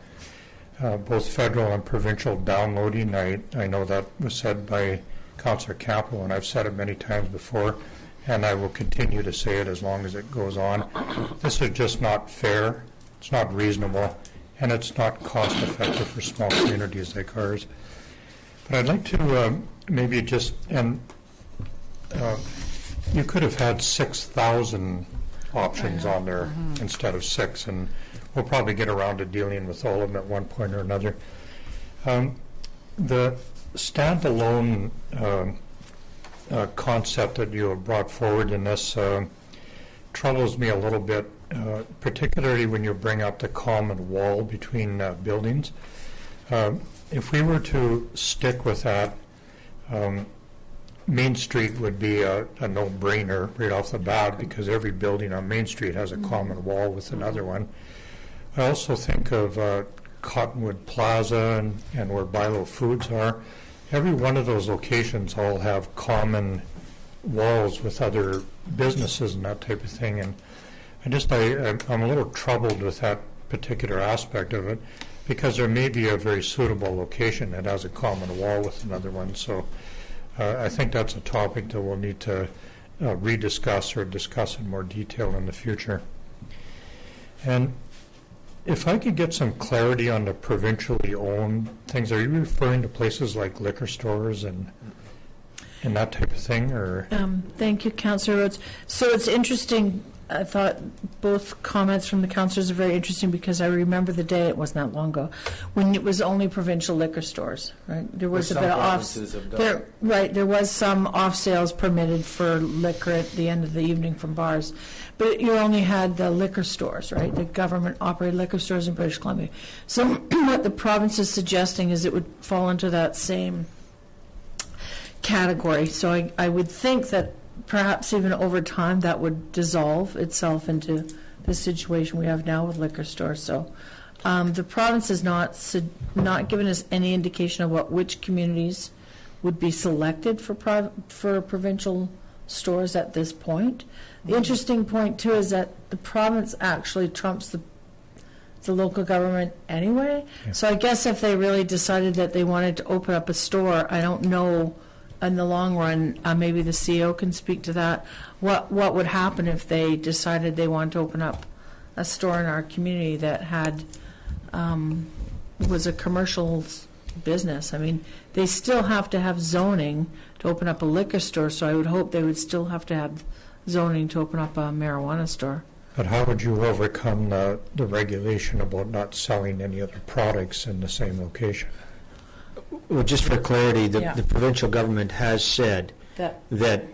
both federal and provincial downloading. I know that was said by Councillor Campbell, and I've said it many times before, and I will continue to say it as long as it goes on. This is just not fair, it's not reasonable, and it's not cost-effective for small communities like ours. But I'd like to maybe just, and you could have had 6,000 options on there instead of 6, and we'll probably get around to dealing with all of them at one point or another. The standalone concept that you have brought forward in this troubles me a little bit, particularly when you bring up the common wall between buildings. If we were to stick with that, Main Street would be a no-brainer right off the bat, because every building on Main Street has a common wall with another one. I also think of Cottonwood Plaza and where Bylaw Foods are, every one of those locations all have common walls with other businesses and that type of thing. And I'm a little troubled with that particular aspect of it, because there may be a very suitable location that has a common wall with another one. So I think that's a topic that we'll need to rediscuss or discuss in more detail in the future. And if I could get some clarity on the provincially owned things, are you referring to places like liquor stores and that type of thing, or? Thank you, Councillor Rhodes. So it's interesting. I thought both comments from the councillors are very interesting, because I remember the day, it wasn't that long ago, when it was only provincial liquor stores, right? There was a bit of off. There was some off sales permitted for liquor at the end of the evening from bars, but you only had the liquor stores, right? The government operated liquor stores in British Columbia. So what the province is suggesting is it would fall into that same category. So I would think that perhaps even over time that would dissolve itself into the situation we have now with liquor stores. So the province has not given us any indication of which communities would be selected for provincial stores at this point. The interesting point too is that the province actually trumps the local government anyway. Yeah. So I guess if they really decided that they wanted to open up a store, I don't know. In the long run, maybe the CEO can speak to that. What would happen if they decided they wanted to open up a store in our community that had was a commercial business? I mean, they still have to have zoning to open up a liquor store, so I would hope they would still have to have zoning to open up a marijuana store. But how would you overcome the regulation about not selling any other products in the same location? Well, just for clarity, the provincial government has said that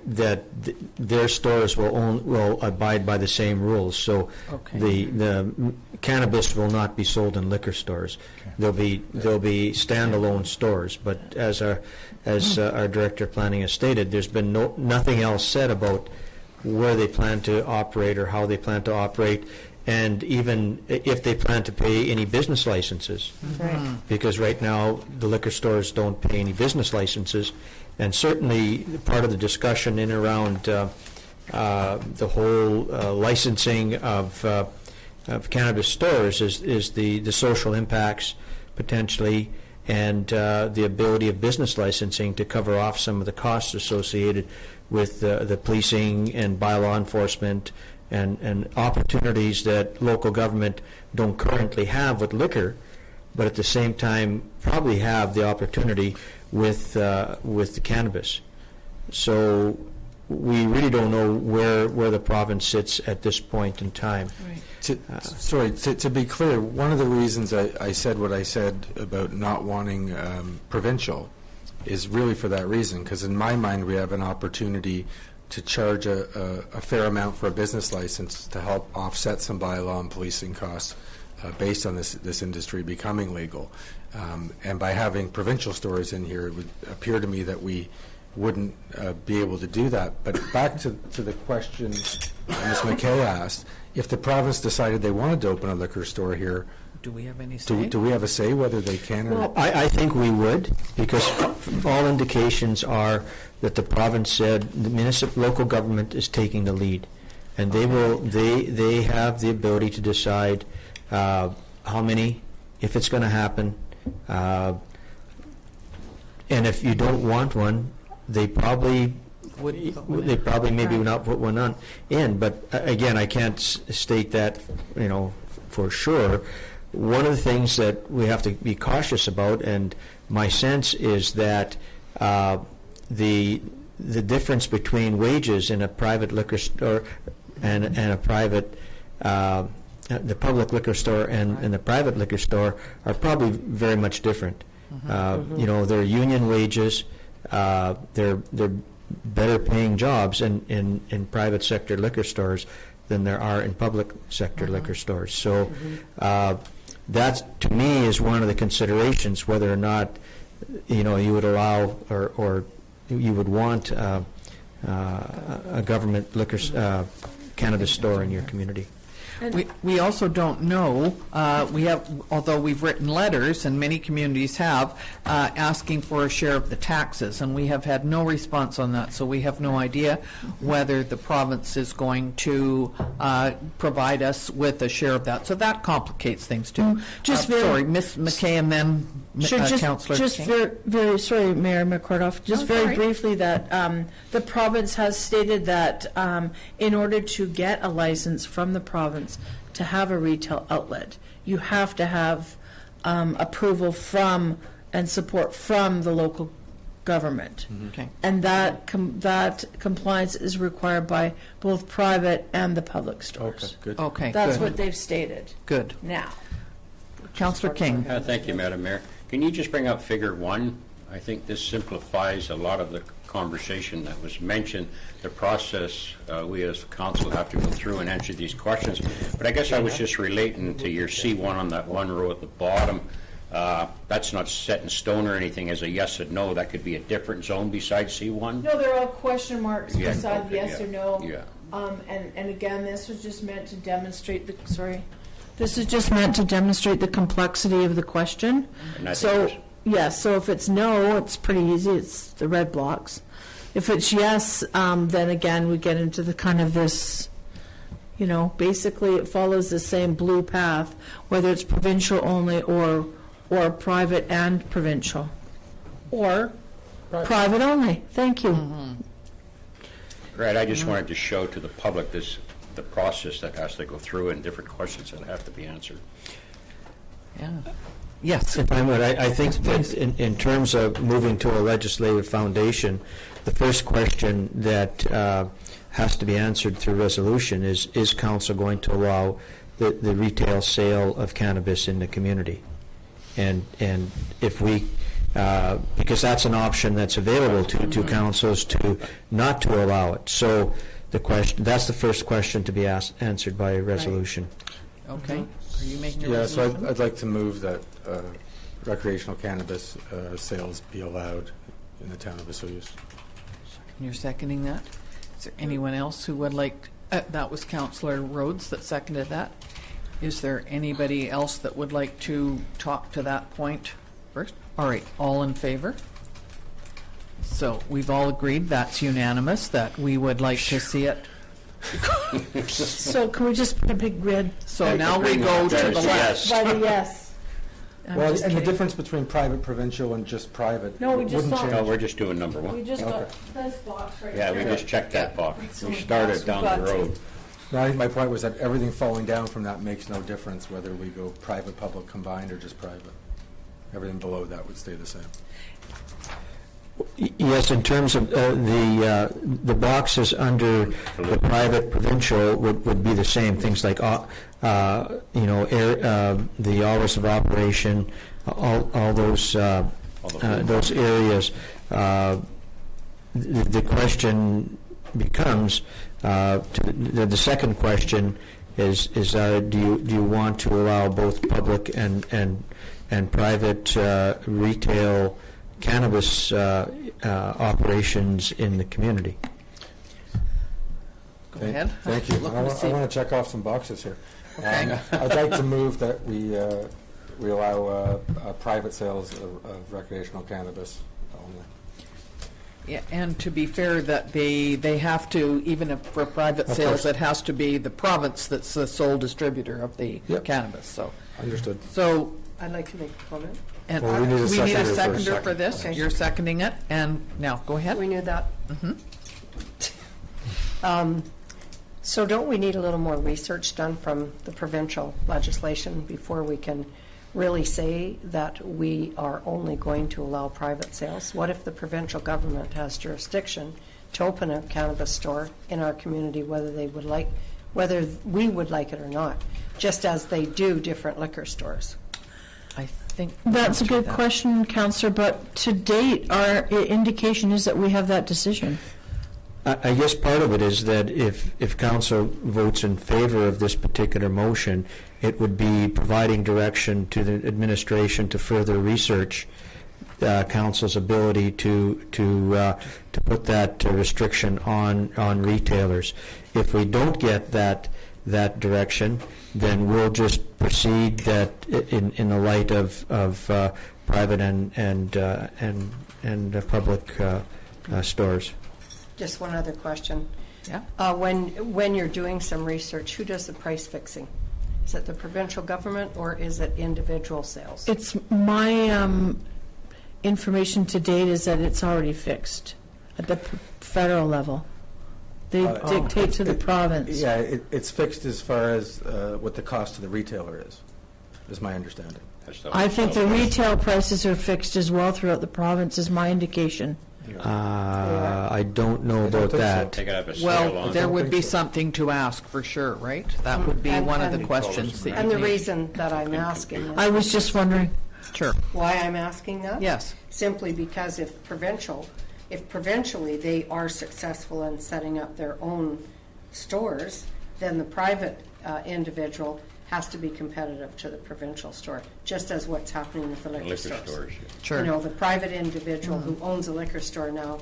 their stores will abide by the same rules. So the cannabis will not be sold in liquor stores. Okay. There'll be standalone stores. But as our director of planning has stated, there's been nothing else said about where they plan to operate or how they plan to operate, and even if they plan to pay any business licenses. Right. Because right now the liquor stores don't pay any business licenses, and certainly part of the discussion in and around the whole licensing of cannabis stores is the social impacts potentially, and the ability of business licensing to cover off some of the costs associated with the policing and bylaw enforcement and opportunities that local government don't currently have with liquor, but at the same time probably have the opportunity with the cannabis. So we really don't know where the province sits at this point in time. Right. To be clear, one of the reasons I said what I said about not wanting provincial is really for that reason, because in my mind we have an opportunity to charge a fair amount for a business license to help offset some bylaw and policing costs based on this industry becoming legal. And by having provincial stores in here, it would appear to me that we wouldn't be able to do that. But back to the question Ms. McKay asked, if the province decided they wanted to open a liquor store here, do we have any say? Do we have a say whether they can or not? I think we would, because all indications are that the province said the local government is taking the lead, and they have the ability to decide how many, if it's going to happen, and if you don't want one, they probably maybe not put one in. But again, I can't state that for sure. One of the things that we have to be cautious about, and my sense is that the difference between wages in a private liquor store and a private the public liquor store and the private liquor store are probably very much different. They're union wages. They're better paying jobs in private sector liquor stores than there are in public sector liquor stores. So that, to me, is one of the considerations, whether or not you would allow or you would want a government liquor cannabis store in your community. We also don't know, although we've written letters, and many communities have, asking for a share of the taxes, and we have had no response on that, so we have no idea whether the province is going to provide us with a share of that. So that complicates things, too. Sorry, Ms. McKay, and then Councillor Just King. very, sorry, Mayor McCordoff, just very briefly that the province has stated that in order to get a license from the province to have a retail outlet, you have to have approval from and support from the local government. Okay. And that compliance is required by both private and the public stores. Okay, good. Okay, That's good. what they've stated Good. now. Councillor King. Thank you, Madam Mayor. Can you just bring up figure 1? I think this simplifies a lot of the conversation that was mentioned, the process we as council have to go through and answer these questions. But I guess I was just relating to your C1 on that one row at the bottom. That's not set in stone or anything as a yes or no. That could be a different zone besides C1? No, they're all question marks Yeah, beside okay, yes yeah, or no. yeah. And again, this was just meant to demonstrate this is just meant to demonstrate the complexity of the question. And I think So, there's- yes, so if it's no, it's pretty easy, it's the red blocks. If it's yes, then again, we get into the kind of this, basically it follows the same blue path, whether it's provincial only or private and provincial. Or private only, thank you. Right, I just wanted to show to the public the process that has to go through and different questions that have to be answered. Yeah. Yes. If I would, I think that in terms of moving to a legislative foundation, the first question that has to be answered through resolution is council going to allow the retail sale of cannabis in the community? And if we, because that's an option that's available to councils to not to allow it. So that's the first question to be answered by resolution. Okay. Are you making a Yeah, so resolution? I'd like to move that recreational cannabis sales be allowed in the town of Osoyoos. You're seconding that? Is there anyone else who would like, that was Councillor Rhodes that seconded that. Is there anybody else that would like to talk to that point first? All right, all in favor? So we've all agreed that's unanimous, that we would like to see it. So can we just put a big red So now we go to the left. by the yes? I'm Well, just and the kidding. difference between private, provincial, and just private No, we just wouldn't thought- change. No, we're just doing number We 1. just got Okay. this box right Yeah, there. we just checked that box. So We fast started we down got the to. road. No, I think my point was that everything falling down from that makes no difference whether we go private, public combined, or just private. Everything below that would stay the same. Yes, in terms of the boxes under the private provincial would be the same, things like, the hours of operation, all those areas. The question becomes, the second question is do you want to allow both public and private retail cannabis operations in the community? Go ahead. Thank you. Looking I to want see- to check off some boxes here. Okay. I'd like to move that we allow private sales of recreational cannabis only. Yeah, and to be fair, that they have to, even if for private Of sales, course. it has to be the province that's the sole distributor of the Yep. cannabis, so. Understood. So, I'd like to make a comment. and Well, we need a we need a seconder for a seconder for second. this. Okay. You're seconding it, and now, go ahead. We knew that. Mhm. So don't we need a little more research done from the provincial legislation before we can really say that we are only going to allow private sales? What if the provincial government has jurisdiction to open a cannabis store in our community, whether we would like it or not, just as they do different liquor stores? I think. That's a good that. question, Councillor, but to date, our indication is that we have that decision. I guess part of it is that if council votes in favor of this particular motion, it would be providing direction to the administration to further research council's ability to put that restriction on retailers. If we don't get that that direction, then we'll just proceed that in the light of private and public stores. Just one other question. Yeah. When you're doing some research, who does the price fixing? Is it the provincial government or is it individual sales? It's my information to date is that it's already fixed at the federal level. They dictate to the province. Yeah, it's fixed as far as what the cost to the retailer is my understanding. I think the retail prices are fixed as well throughout the province, is my indication. I don't know about that. They could have a sale Well, on there it. would be something to ask for sure, right? That would be And- one of the and- questions. that And you the need. reason that I'm asking I was just wondering. Sure. why I'm asking that? Yes. Simply because if provincially they are successful in setting up their own stores, then the private individual has to be competitive to the provincial store, just as what's happening with the liquor Liquor stores. stores. Sure. You know, the private individual who owns a liquor store now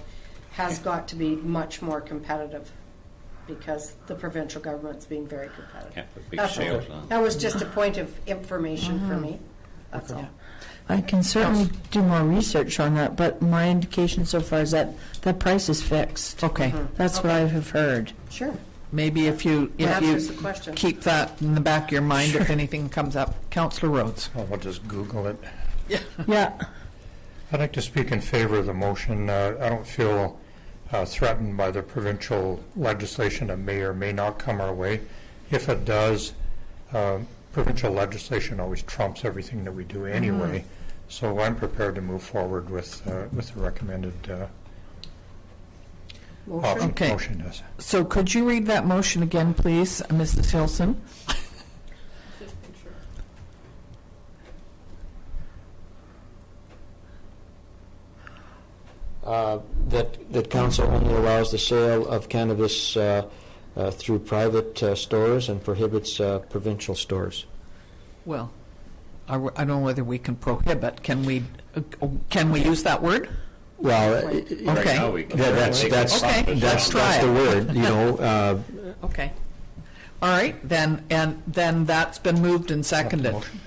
has got to be much more competitive because the provincial government's being very competitive. Yeah, with big That's all. sales on. That was just a point of information for me. That's all. I can certainly do more research on that, but my indication so far is that the price is fixed. Okay. That's what I have heard. Sure. Maybe if you Answers the question. keep that in the back of your mind if anything comes up. Councillor Rhodes. Well, we'll just Google it. Yeah. I'd like to speak in favor of the motion. I don't feel threatened by the provincial legislation that may or may not come our way. If it does, provincial legislation always trumps everything that we do anyway. So I'm prepared to move forward with the recommended Motion? Okay. motion. Yes. So could you read that motion again, please, Mrs. Hilson? That council only allows the sale of cannabis through private stores and prohibits provincial stores. Well, I don't know whether we can prohibit. Can we use that word? Well, Right Okay. now we can- that's Okay. that's Try it. the word, you know. Okay. All right, then that's been moved and seconded. Motion?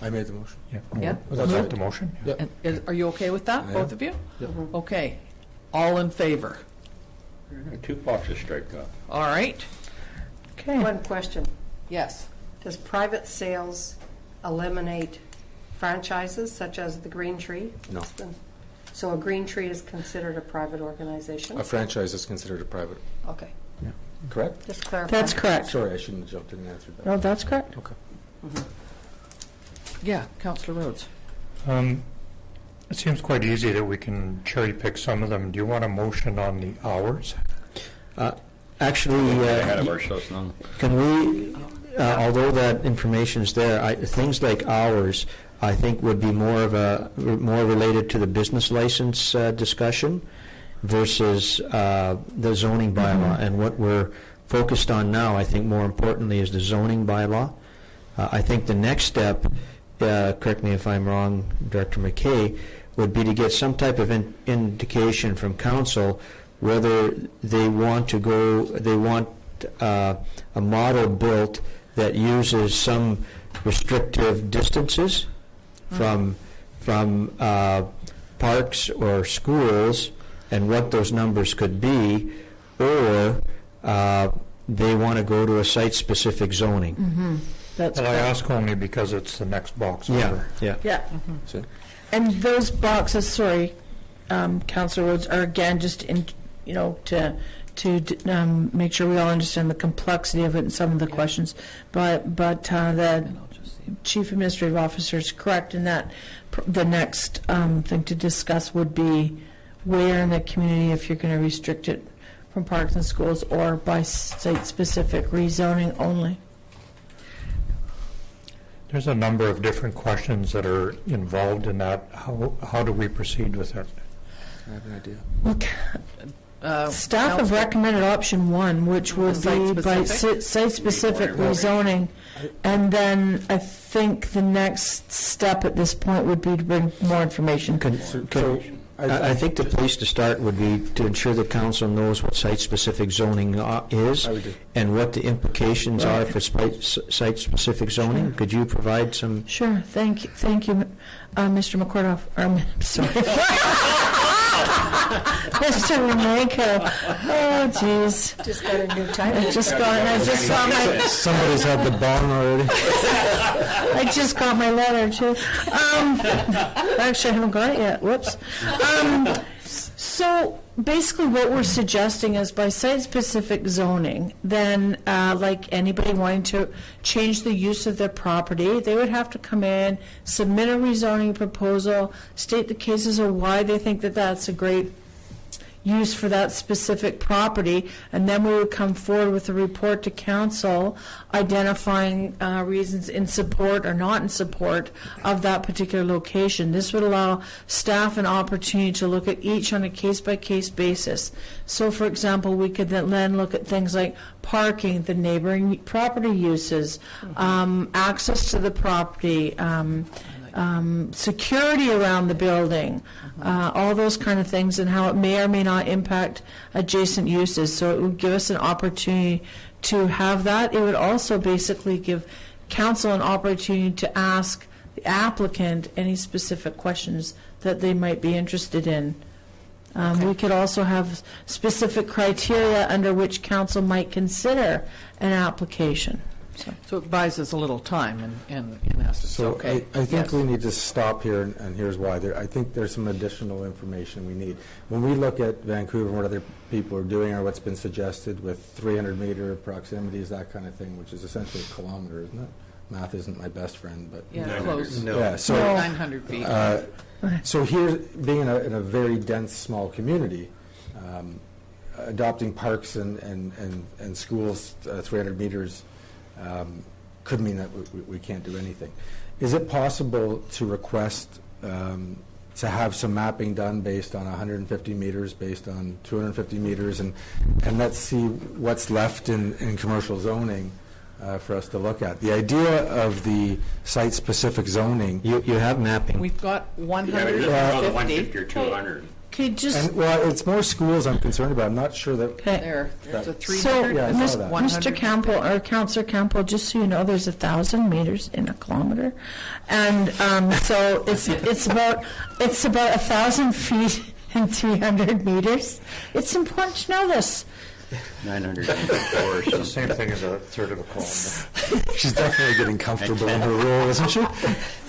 I made the motion. Yeah. Yeah. Was that the motion? Yeah. And are you okay with that, I am. both of you? Yep. Okay. All in favor? 2 boxes straight up. All right. Okay. One question. Yes. Does private sales eliminate franchises such as the Green Tree? No. So a Green Tree is considered a private organization? A franchise is considered a private, Okay, correct? just clarify. That's correct. Sorry, I shouldn't have jumped in and answered that. No, that's correct. Okay. Yeah, Councillor Rhodes. It seems quite easy that we can cherry pick some of them. Do you want a motion on the hours? Actually, Ahead of ourselves now. can we, although that information's there, things like hours, I think would be more related to the business license discussion versus the zoning bylaw. And what we're focused on now, I think more importantly, is the zoning bylaw. I think the next step, correct me if I'm wrong, Director McKay, would be to get some type of indication from council whether they want a model built that uses some restrictive distances from parks or schools and what those numbers could be, or they want to go to a site-specific zoning. That's Well, I correct. ask only because it's the next box Yeah, over. yeah. Yeah. See? And those boxes, sorry, Councillor Rhodes, are again just to make sure we all understand the complexity of it and some of the questions. But the Chief Administrative Officer is correct in that the next thing to discuss would be where in the community, if you're going to restrict it from parks and schools, or by site-specific rezoning only. There's a number of different questions that are involved in that. How do we proceed with it? I have an idea. Look, staff have recommended option 1, which would be by site-specific rezoning. And then I think the next step at this point would be to bring more information. I think the place to start would be to ensure that council knows what site-specific zoning is I would do. and what the implications are for site-specific zoning. Could you provide some? Sure, thank you, Mr. McCordoff, sorry. Mr. Remenko. Oh, jeez. Just got a new title. I just got my, Somebody's had the bong already. I just got my letter, too. Actually, I haven't got it yet, whoops. So basically what we're suggesting is by site-specific zoning, then like anybody wanting to change the use of their property, they would have to come in, submit a rezoning proposal, state the cases of why they think that that's a great use for that specific property, and then we would come forward with a report to council identifying reasons in support or not in support of that particular location. This would allow staff an opportunity to look at each on a case-by-case basis. So, for example, we could then look at things like parking, the neighboring property uses, access to the property, security around the building, all those kind of things, and how it may or may not impact adjacent uses. So it would give us an opportunity to have that. It would also basically give council an opportunity to ask the applicant any specific questions that they might be interested in. We could also have specific criteria under which council might consider an application. So it buys us a little time, in essence. So Okay. I think Yes. we need to stop here, and here's why. I think there's some additional information we need. When we look at Vancouver and what other people are doing or what's been suggested with 300-meter proximities, that kind of thing, which is essentially a kilometer, isn't it? Math isn't my best friend, but... Yeah, close. Yeah, so, 900 feet. so here, being in a very dense, small community, adopting parks and schools 300 meters could mean that we can't do anything. Is it possible to request to have some mapping done based on 150 meters, based on 250 meters, and let's see what's left in commercial zoning for us to look at? The idea of the site-specific zoning... You have mapping. We've got Yeah, but you're looking at the 150 150. or 200. Okay, just, And, well, it's more schools I'm concerned about. I'm not sure that... okay. There's a So, 300. Yeah, I saw that. 100. Mr. Campbell, or Councillor Campbell, just so you know, there's 1,000 meters in a kilometer, and so it's about 1,000 feet and 300 meters. It's important to know this. 904. It's the same thing as a third of a kilometer. She's definitely getting comfortable in her role, isn't she?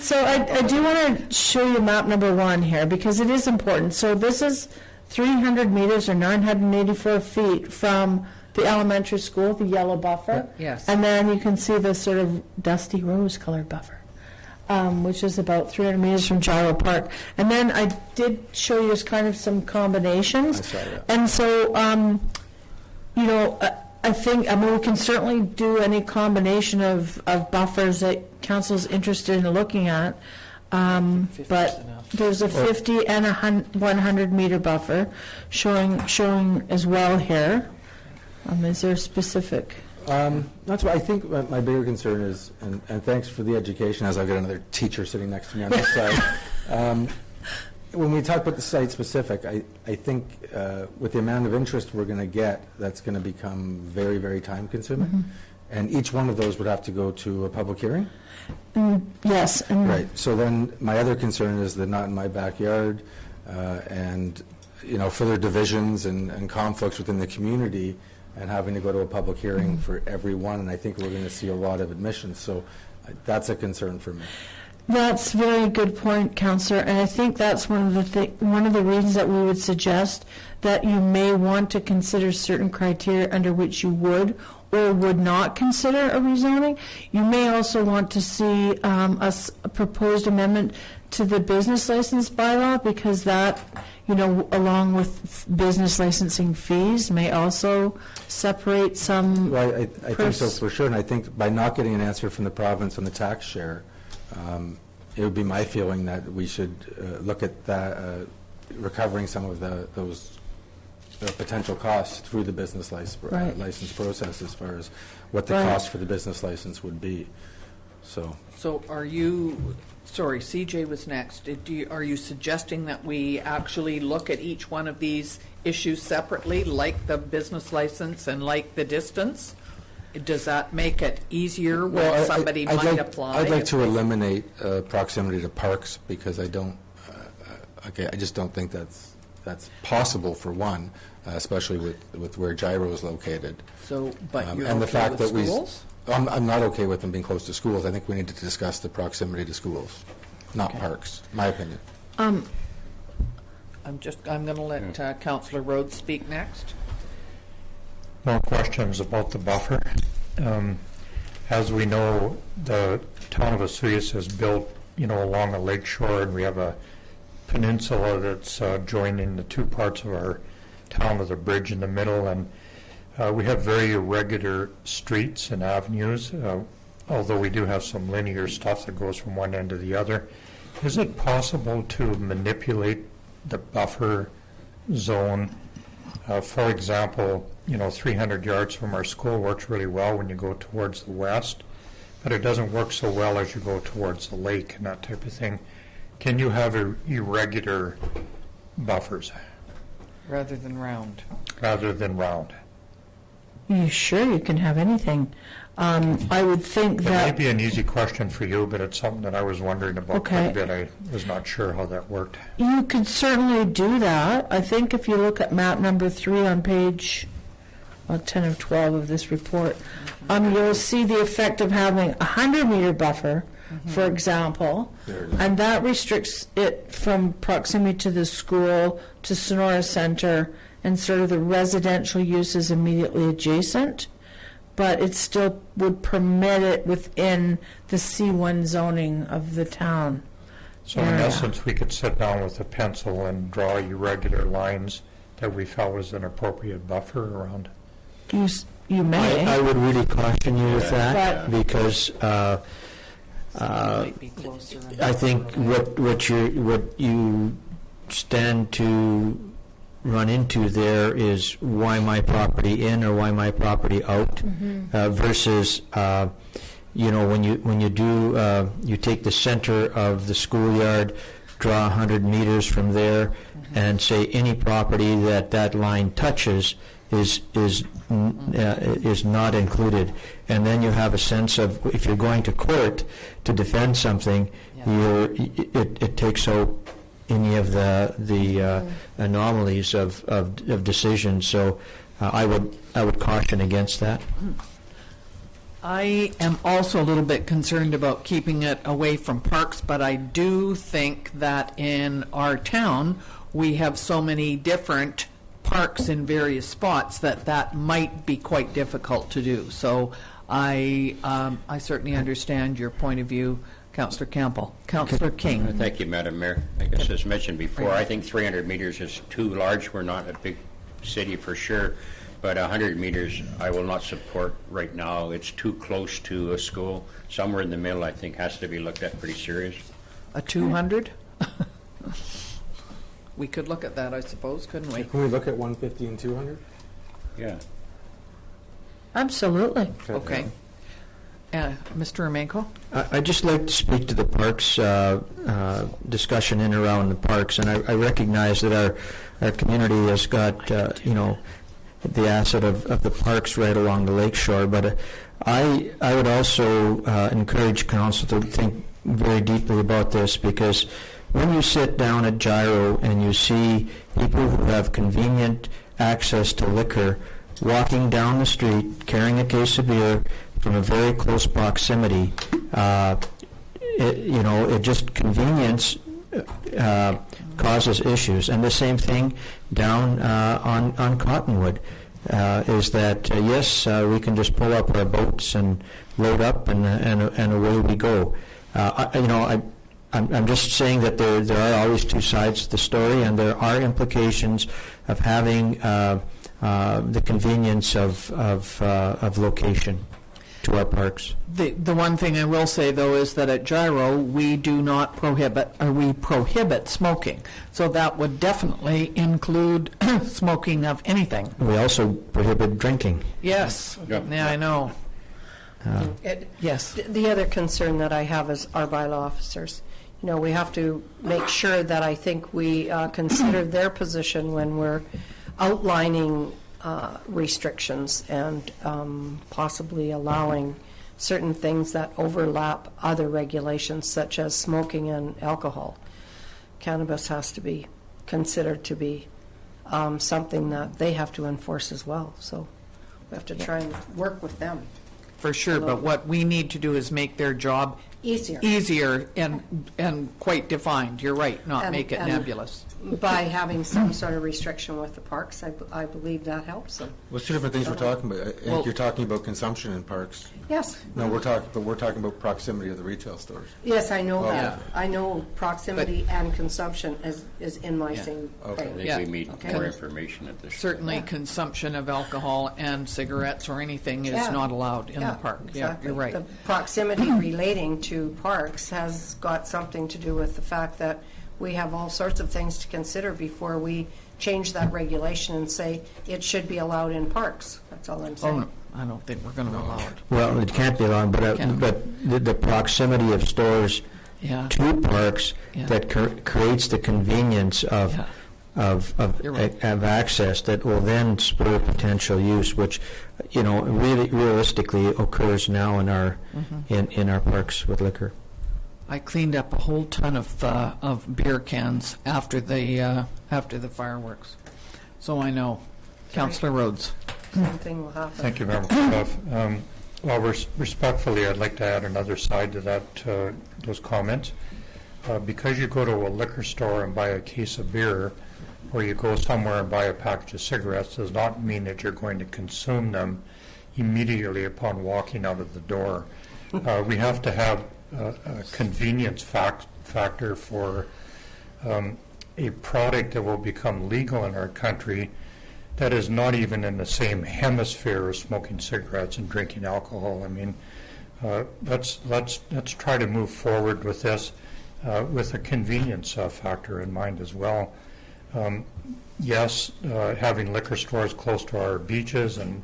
So I do want to show you map number 1 here, because it is important. So this is 300 meters or 984 feet from the elementary school, the yellow buffer. Yes. And then you can see the sort of dusty rose-colored buffer, which is about 300 meters from Gyro Park. And then I did show you kind of some combinations. I saw that. And so, you know, I think, I mean, we can certainly do any combination of buffers that council's interested in looking at. But there's a 50 and a 100 meter buffer showing as well here. Is there a specific? That's why I think my bigger concern is, and thanks for the education, as I've got another teacher sitting next to me on this side. When we talk about the site-specific, I think with the amount of interest we're going to get, that's going to become very, very time-consuming. Mm-hmm. And each one of those would have to go to a public hearing? Yes. And Right. So then my other concern is the not in my backyard and, you know, further divisions and conflicts within the community and having to go to a public hearing for every one. And I think we're going to see a lot of admissions. So that's a concern for me. That's a very good point, Councillor, and I think that's one of the reasons that we would suggest that you may want to consider certain criteria under which you would or would not consider a rezoning. You may also want to see a proposed amendment to the business license bylaw, because that, you know, along with business licensing fees, may also separate some. Well, I think so for sure. And I think by not getting an answer from the province on the tax share, it would be my feeling that we should look at that, recovering some of those potential costs through the business license process, as far as what the Right. cost for the business license would be. So are you, sorry, CJ was next. Are you suggesting that we actually look at each one of these issues separately, like the business license and like the distance? Does that make it easier when somebody might apply? I'd like to eliminate proximity to parks, because I just don't think that's possible, for one, especially with where Gyro is located. So, but you're and the okay fact with that schools? I'm not okay with them being close to schools. I think we need to discuss the proximity to schools, not parks, my opinion. I'm going to let Councillor Rhodes speak next. No questions about the buffer. As we know, the town of Osoyoos is built, along a lake shore, and we have a peninsula that's joining the two parts of our town with a bridge in the middle, and we have very irregular streets and avenues, although we do have some linear stuff that goes from one end to the other. Is it possible to manipulate the buffer zone? For example, 300 yards from our school works really well when you go towards the west, but it doesn't work so well as you go towards the lake and that type of thing. Can you have irregular buffers? Rather than round. Rather than round. You sure you can have anything? I would think It that... might be an easy question for you, but it's something that I was wondering about quite a bit. I was not sure how that worked. You could certainly do that. I think if you look at map number 3 on page 10 of 12 of this report, you'll see the effect of having a 100-meter buffer, for example, and that restricts it from proximity to the school, to Sonora Center, and sort of the residential uses immediately adjacent, but it still would permit it within the C1 zoning of the town. So in essence, we could sit down with a pencil and draw irregular lines that we felt was an appropriate buffer around. You may. I would really caution you with that, because Might be closer. I think what you stand to run into there is why my property in or why my property out, versus when you do you take the center of the schoolyard, draw 100 meters from there, and say any property that line touches is not included, and then you have a sense of, if you're going to court to defend something, it takes out any of the anomalies of decisions. So I would caution against that. I am also a little bit concerned about keeping it away from parks, but I do think that in our town we have so many different parks in various spots that might be quite difficult to do. So I certainly understand your point of view, Councillor Campbell. Councillor King. Thank you, Madam Mayor. I guess as mentioned before, I think 300 meters is too large. We're not a big city for sure, but 100 meters I will not support right now. It's too close to a school. Somewhere in the middle, I think, has to be looked at pretty serious. A 200? We could look at that, I suppose, couldn't we? Can we look at 150 and 200? Yeah. Absolutely. Okay. Mr. Emenko? I'd just like to speak to the parks discussion in and around the parks, and I recognize that our community has got the asset of the parks right along the lake shore, but I would also encourage council to think very deeply about this, because when you sit down at Gyro and you see people who have convenient access to liquor walking down the street carrying a case of beer from a very close proximity, it just convenience causes issues. And the same thing down on Cottonwood is that yes, we can just pull up our boats and load up and away we go. I'm just saying that there are always two sides to the story, and there are implications of having the convenience of location to our parks. The one thing I will say, though, is that at Gyro we do not prohibit smoking. So that would definitely include smoking of anything. We also prohibit drinking. Yes. Yeah. Yeah, I know. Yes. The other concern that I have is our bylaw officers. You know, we have to make sure that I think we consider their position when we're outlining restrictions and possibly allowing certain things that overlap other regulations, such as smoking and alcohol. Cannabis has to be considered to be something that they have to enforce as well. So we have to try and work with them. For sure, but what we need to do is make their job Easier. and quite defined. You're right, not And- make it and- nebulous. By having some sort of restriction with the parks, I believe that helps them. What's two different things we're talking about? I think Well- you're talking about consumption in parks. Yes. No, we're talking about proximity of the retail stores. Yes, I know Okay. that. I know proximity and consumption is in my same Okay. I thing. think Yeah. we need Okay. more information at this. Certainly, Yeah. consumption of alcohol and cigarettes or anything is Yeah. not allowed in the Yeah, park. exactly. Yeah, you're right. The proximity relating to parks has got something to do with the fact that we have all sorts of things to consider before we change that regulation and say it should be allowed in parks. That's all I'm Oh, saying. no, I don't think we're going to allow it. Well, it can't be allowed, Can't. but the proximity of stores Yeah. to parks Yeah. that creates the convenience of Yeah. of You're right. of access that will then spur potential use, which, you know, really realistically occurs now in our in our parks with liquor. I cleaned up a whole ton of beer cans after the fireworks, so I know. Councillor Rhodes. Same thing will happen. Thank you, Member Kukoff. Well, respectfully, I'd like to add another side to that, those comments. Because you go to a liquor store and buy a case of beer, or you go somewhere and buy a package of cigarettes, does not mean that you're going to consume them immediately upon walking out of the door. We have to have a convenience factor for a product that will become legal in our country that is not even in the same hemisphere as smoking cigarettes and drinking alcohol. I mean, let's try to move forward with this with a convenience factor in mind as well. Yes, having liquor stores close to our beaches and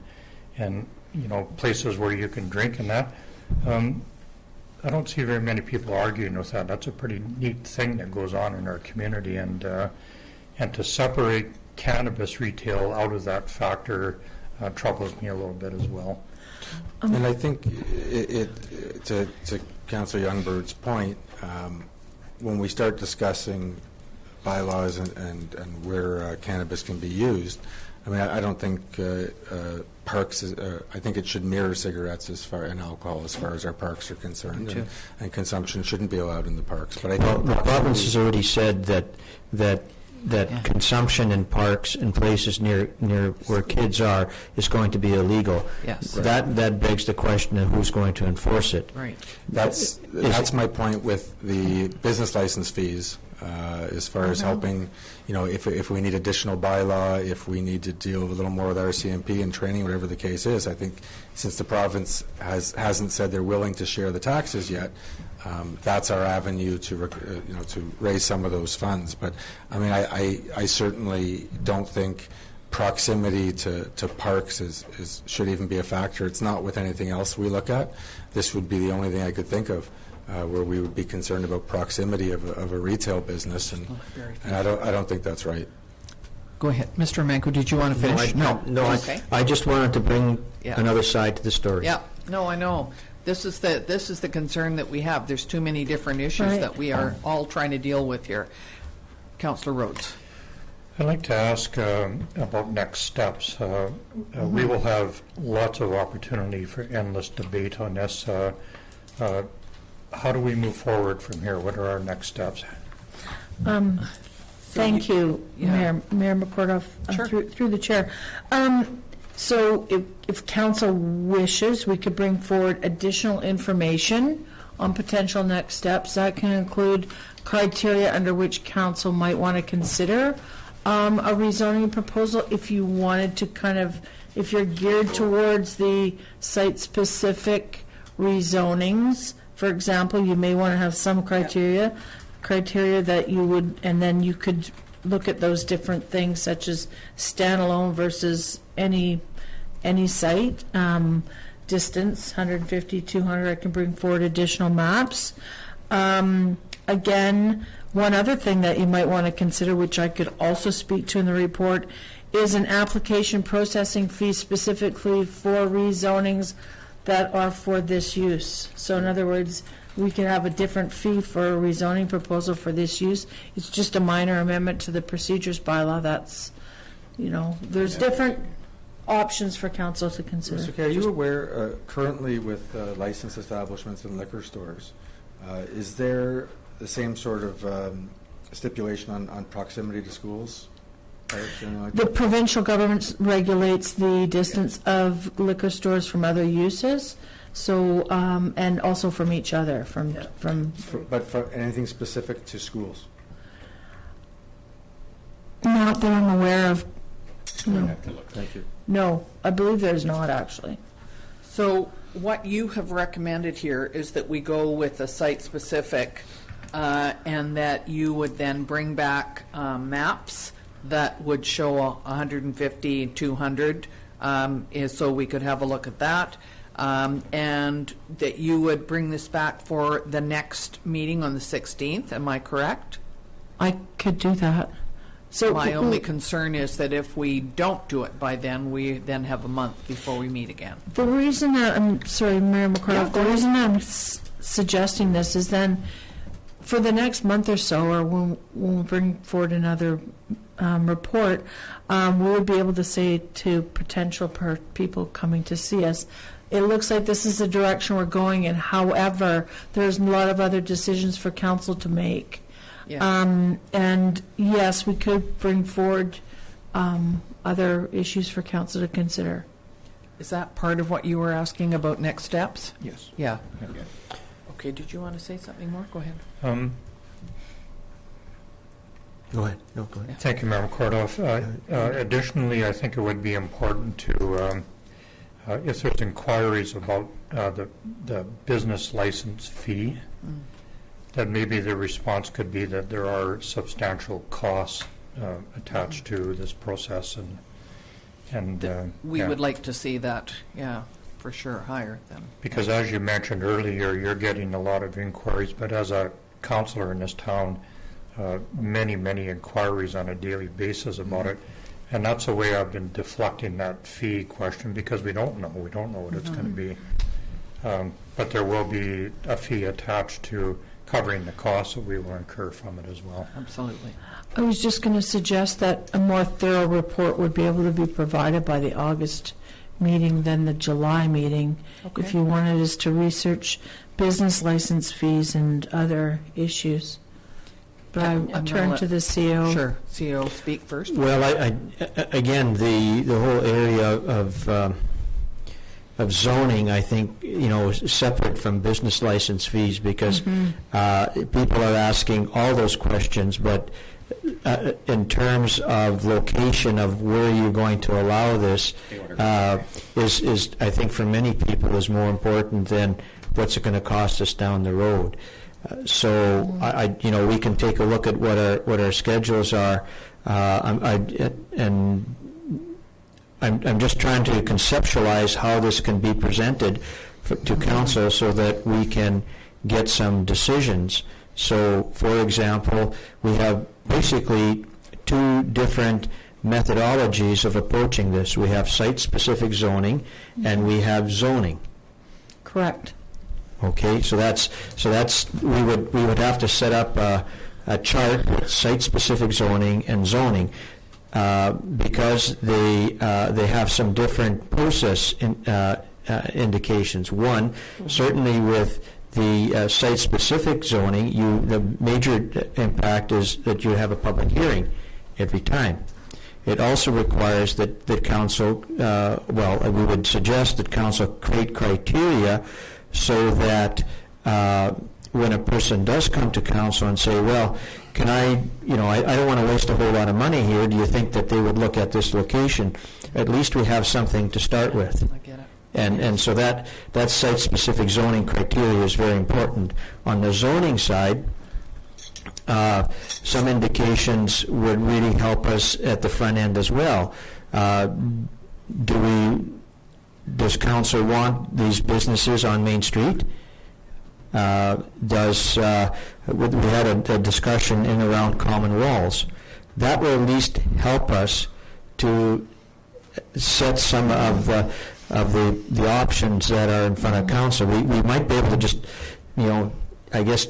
you know, places where you can drink and that. I don't see very many people arguing with that. That's a pretty neat thing that goes on in our community, and to separate cannabis retail out of that factor troubles me a little bit as well. And I think to Councillor Youngbird's point, when we start discussing bylaws and where cannabis can be used, I mean, I don't think parks. I think it should mirror cigarettes and alcohol as far as our parks are concerned, and consumption shouldn't be allowed in the parks. But I think The province has already said that consumption in parks and places near where kids are is going to be illegal. Yes. That begs the question of who's going to enforce it. Right. That's my point with the business license fees. As far as helping, you know, if we need additional bylaw, if we need to deal a little more with RCMP and training, whatever the case is, I think since the province hasn't said they're willing to share the taxes yet, that's our avenue to to raise some of those funds. But I mean, I certainly don't think proximity to parks should even be a factor. It's not with anything else we look at. This would be the only thing I could think of where we would be concerned about proximity of a retail business, and I don't think that's right. Go ahead. Mr. Manco, did you want to finish? No. Okay. I just wanted to bring Yeah. another side to the story. Yeah. No, I know. This is the concern that we have. There's too many different issues Right. that we are all trying to deal with here. Councillor Rhodes. I'd like to ask about next steps. We will have lots of opportunity for endless debate on this. How do we move forward from here? What are our next steps? Thank you, Yeah. Mayor McCordoff, Sure. through the chair. So if council wishes, we could bring forward additional information on potential next steps. That can include criteria under which council might want to consider a rezoning proposal if you wanted to if you're geared towards the site-specific rezonings. For example, you may want to have some criteria that you would, and then you could look at those different things such as standalone versus any site. distance, 150, 200. I can bring forward additional maps. Again, one other thing that you might want to consider, which I could also speak to in the report, is an application processing fee specifically for rezonings that are for this use. So in other words, we could have a different fee for a rezoning proposal for this use. It's just a minor amendment to the procedures bylaw. That's, there's different options for council to consider. Mr. Kay, are you aware, currently with licensed establishments and liquor stores, is there the same sort of stipulation on proximity to schools? The provincial government regulates the distance of liquor stores from other uses, so and also from each other. But for anything specific to schools? Not that I'm aware of. No. Thank you. No, I believe there's not actually. So what you have recommended here is that we go with a site-specific, and that you would then bring back maps that would show 150, 200, so we could have a look at that, and that you would bring this back for the next meeting on the 16th. Am I correct? I could do that. So my only concern is that if we don't do it by then, we then have a month before we meet again. The reason that I'm sorry, Mayor McCarthy, the reason I'm suggesting this is then for the next month or so, or when we bring forward another report, we would be able to say to potential people coming to see us, it looks like this is the direction we're going in. However, there's a lot of other decisions for council to make. Yeah. And yes, we could bring forward other issues for council to consider. Is that part of what you were asking about next steps? Yes. Yeah. Okay, did you want to say something more? Go ahead. Go ahead. No, go ahead. Thank you, Member Kordoff. Additionally, I think it would be important to, if there's inquiries about the business license fee, that maybe the response could be that there are substantial costs attached to this process, and We would like to see that, for sure, higher than. because as you mentioned earlier, you're getting a lot of inquiries, but as a councillor in this town, many inquiries on a daily basis about it, and that's the way I've been deflecting that fee question, because we don't know what it's going to be, but there will be a fee attached to covering the costs that we will incur from it as well. Absolutely. I was just going to suggest that a more thorough report would be able to be provided by the August meeting than the July meeting. Okay. If you wanted us to research business license fees and other issues. But I turn to the CO. Sure. CO, speak first. Well, again, the whole area of zoning, I think, is separate from business license fees, because people are asking all those questions, but in terms of location of where you're going to allow this is I think for many people is more important than what's it going to cost us down the road. So we can take a look at what our schedules are, and I'm just trying to conceptualize how this can be presented to council so that we can get some decisions. So, for example, we have basically two different methodologies of approaching this. We have site-specific zoning, and we have zoning. Correct. Okay, so that's we would have to set up a chart with site-specific zoning and zoning. Because they have some different process indications. One, certainly with the site-specific zoning, the major impact is that you have a public hearing every time. It also requires that council, we would suggest that council create criteria so that when a person does come to council and say, well, can I don't want to waste a whole lot of money here, do you think that they would look at this location? At least we have something to start with. I get it. And so that site-specific zoning criteria is very important. On the zoning side, some indications would really help us at the front end as well. Do does council want these businesses on Main Street? We had a discussion in around common walls. That will at least help us to set some of the options that are in front of council. We might be able to just, I guess,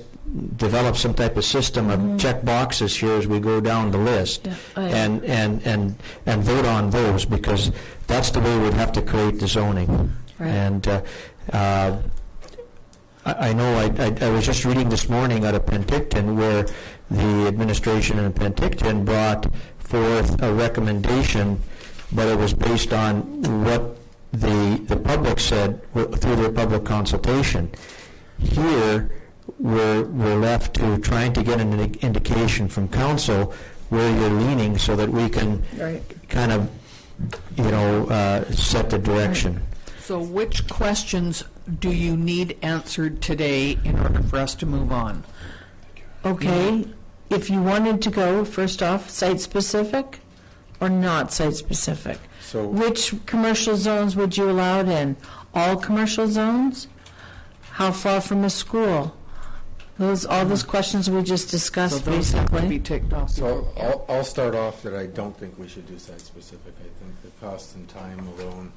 develop some type of system of check boxes here as we go down the list, and vote on those, because that's the way we'd have to create the zoning. Right. And I know I was just reading this morning out of Penticton where the administration in Penticton brought forth a recommendation, but it was based on what the public said through their public consultation. Here, we're left to trying to get an indication from council where you're leaning so that we can kind of, set the direction. So which questions do you need answered today in order for us to move on? Okay, if you wanted to go, first off, site-specific or not site-specific? So Which commercial zones would you allow it in? All commercial zones? How far from a school? All those questions we just So discussed, those have to be basically. ticked off. So I'll start off that I don't think we should do site-specific. I think the cost and time alone,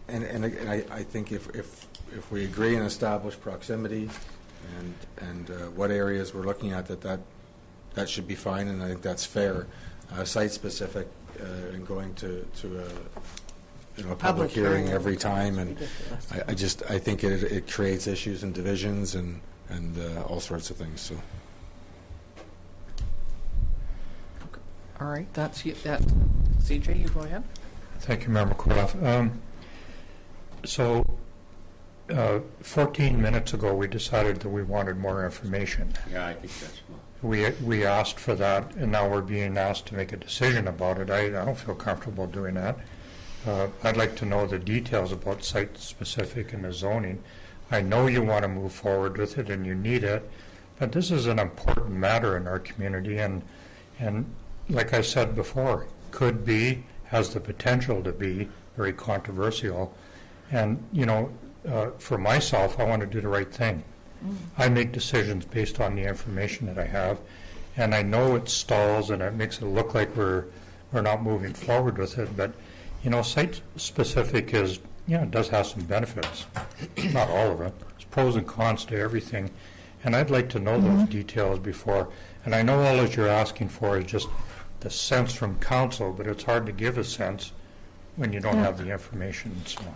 and I think if we agree and establish proximity and what areas we're looking at, that should be fine, and I think that's fair. Site-specific and going to a public hearing every time, and I think it creates issues and divisions and all sorts of things. So. All right, that's CJ, you go ahead. Thank you, Member Kordoff. 14 minutes ago, we decided that we wanted more information. Yeah, I think that's more. We asked for that, and now we're being asked to make a decision about it. I don't feel comfortable doing that. I'd like to know the details about site-specific and the zoning. I know you want to move forward with it and you need it, but this is an important matter in our community, and like I said before, could be, has the potential to be very controversial. And, for myself, I want to do the right thing. I make decisions based on the information that I have, and I know it stalls and it makes it look like we're not moving forward with it, but site-specific is, it does have some benefits. Not all of it. There's pros and cons to everything, and I'd like to know those details before. And I know all that you're asking for is just the sense from council, but it's hard to give a sense when you don't have the information and so on.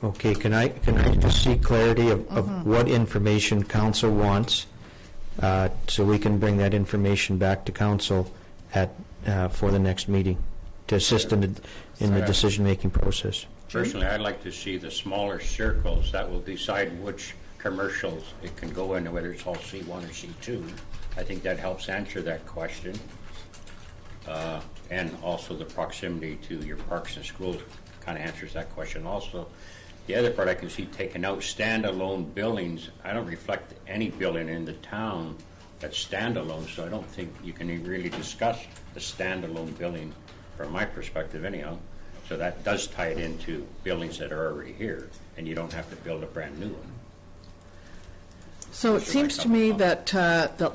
Okay, can I just see clarity of what information council wants, so we can bring that information back to council for the next meeting to assist in the decision-making process? Personally, I'd like to see the smaller circles that will decide which commercials it can go in, whether it's all C1 or C2. I think that helps answer that question. And also the proximity to your parks and schools kind of answers that question also. The other part I can see taking out standalone buildings. I don't reflect any building in the town that's standalone, so I don't think you can really discuss the standalone building from my perspective anyhow. So that does tie it into buildings that are already here, and you don't have to build a brand new one. So it seems to me that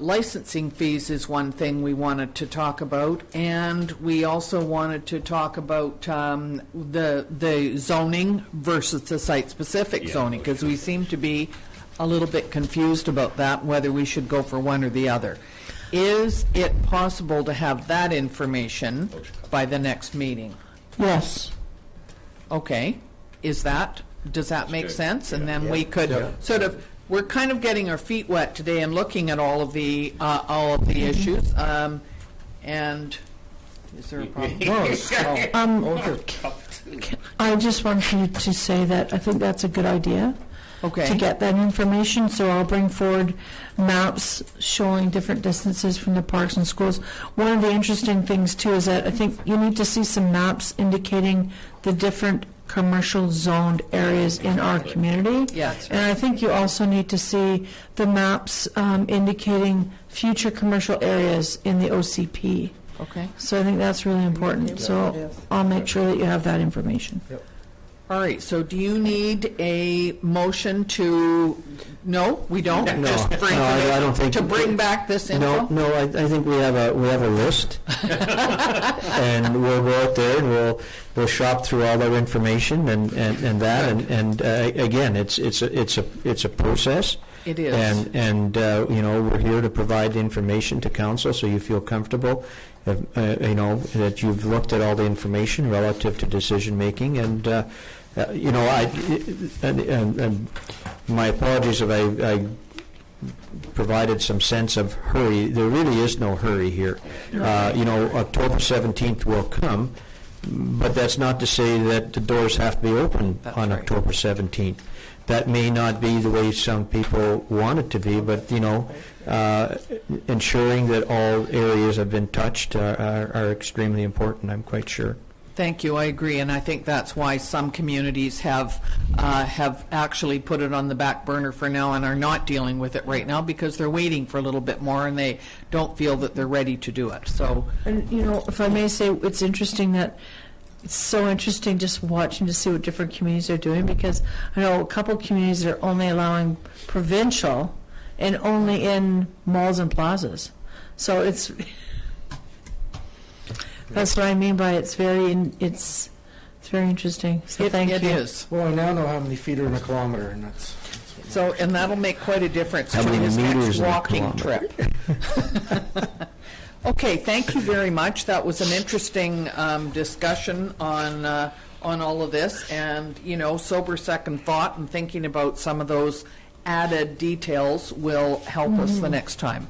licensing fees is one thing we wanted to talk about, and we also wanted to talk about the zoning versus the site-specific zoning, because we seem to be a little bit confused about that, whether we should go for one or the other. Is it possible to have that information by the next meeting? Yes. Okay. Does that make good. sense? And then we could sort of, we're kind of getting our feet wet today and looking at all of the issues. And is there a problem? I just want you to say that I think that's a good idea. Okay. To get that information, so I'll bring forward maps showing different distances from the parks and schools. One of the interesting things, too, is that I think you need to see some maps indicating the different commercial zoned areas in our community. Yeah, that's right. And I think you also need to see the maps indicating future commercial areas in the OCP. Okay. So I think that's really important. So I'll make sure that you have that information. All right, so do you need a motion to, no, we don't? No, Just bring no, it- I don't think- To bring back this info? No, I think we have a list, and we'll go out there and we'll shop through all our information and that, and again, it's a process. It is. And you know, we're here to provide information to council, so you feel comfortable, you know, that you've looked at all the information relative to decision making, and you know, and my apologies if I provided some sense of hurry. There really is no hurry here. You know, October 17th will come, but that's not to say that the doors have to be open on right. October 17th. That may not be the way some people want it to be, but, you know, ensuring that all areas have been touched are extremely important, I'm quite sure. Thank you, I agree, and I think that's why some communities have actually put it on the back burner for now and are not dealing with it right now because they're waiting for a little bit more and they don't feel that they're ready to do it. So, And, you know, if I may say, it's interesting that it's so interesting just watching to see what different communities are doing, because I know a couple communities that are only allowing provincial and only in malls and plazas. So it's that's what I mean by it's very interesting. So thank you. it is. Well, I now know how many feet are in a kilometer, and that's So, and that'll make quite a difference How to many his meters next in a walking kilometer? trip. Okay, thank you very much. That was an interesting discussion on all of this, and, you know, sober second thought and thinking about some of those added details will help us the next time.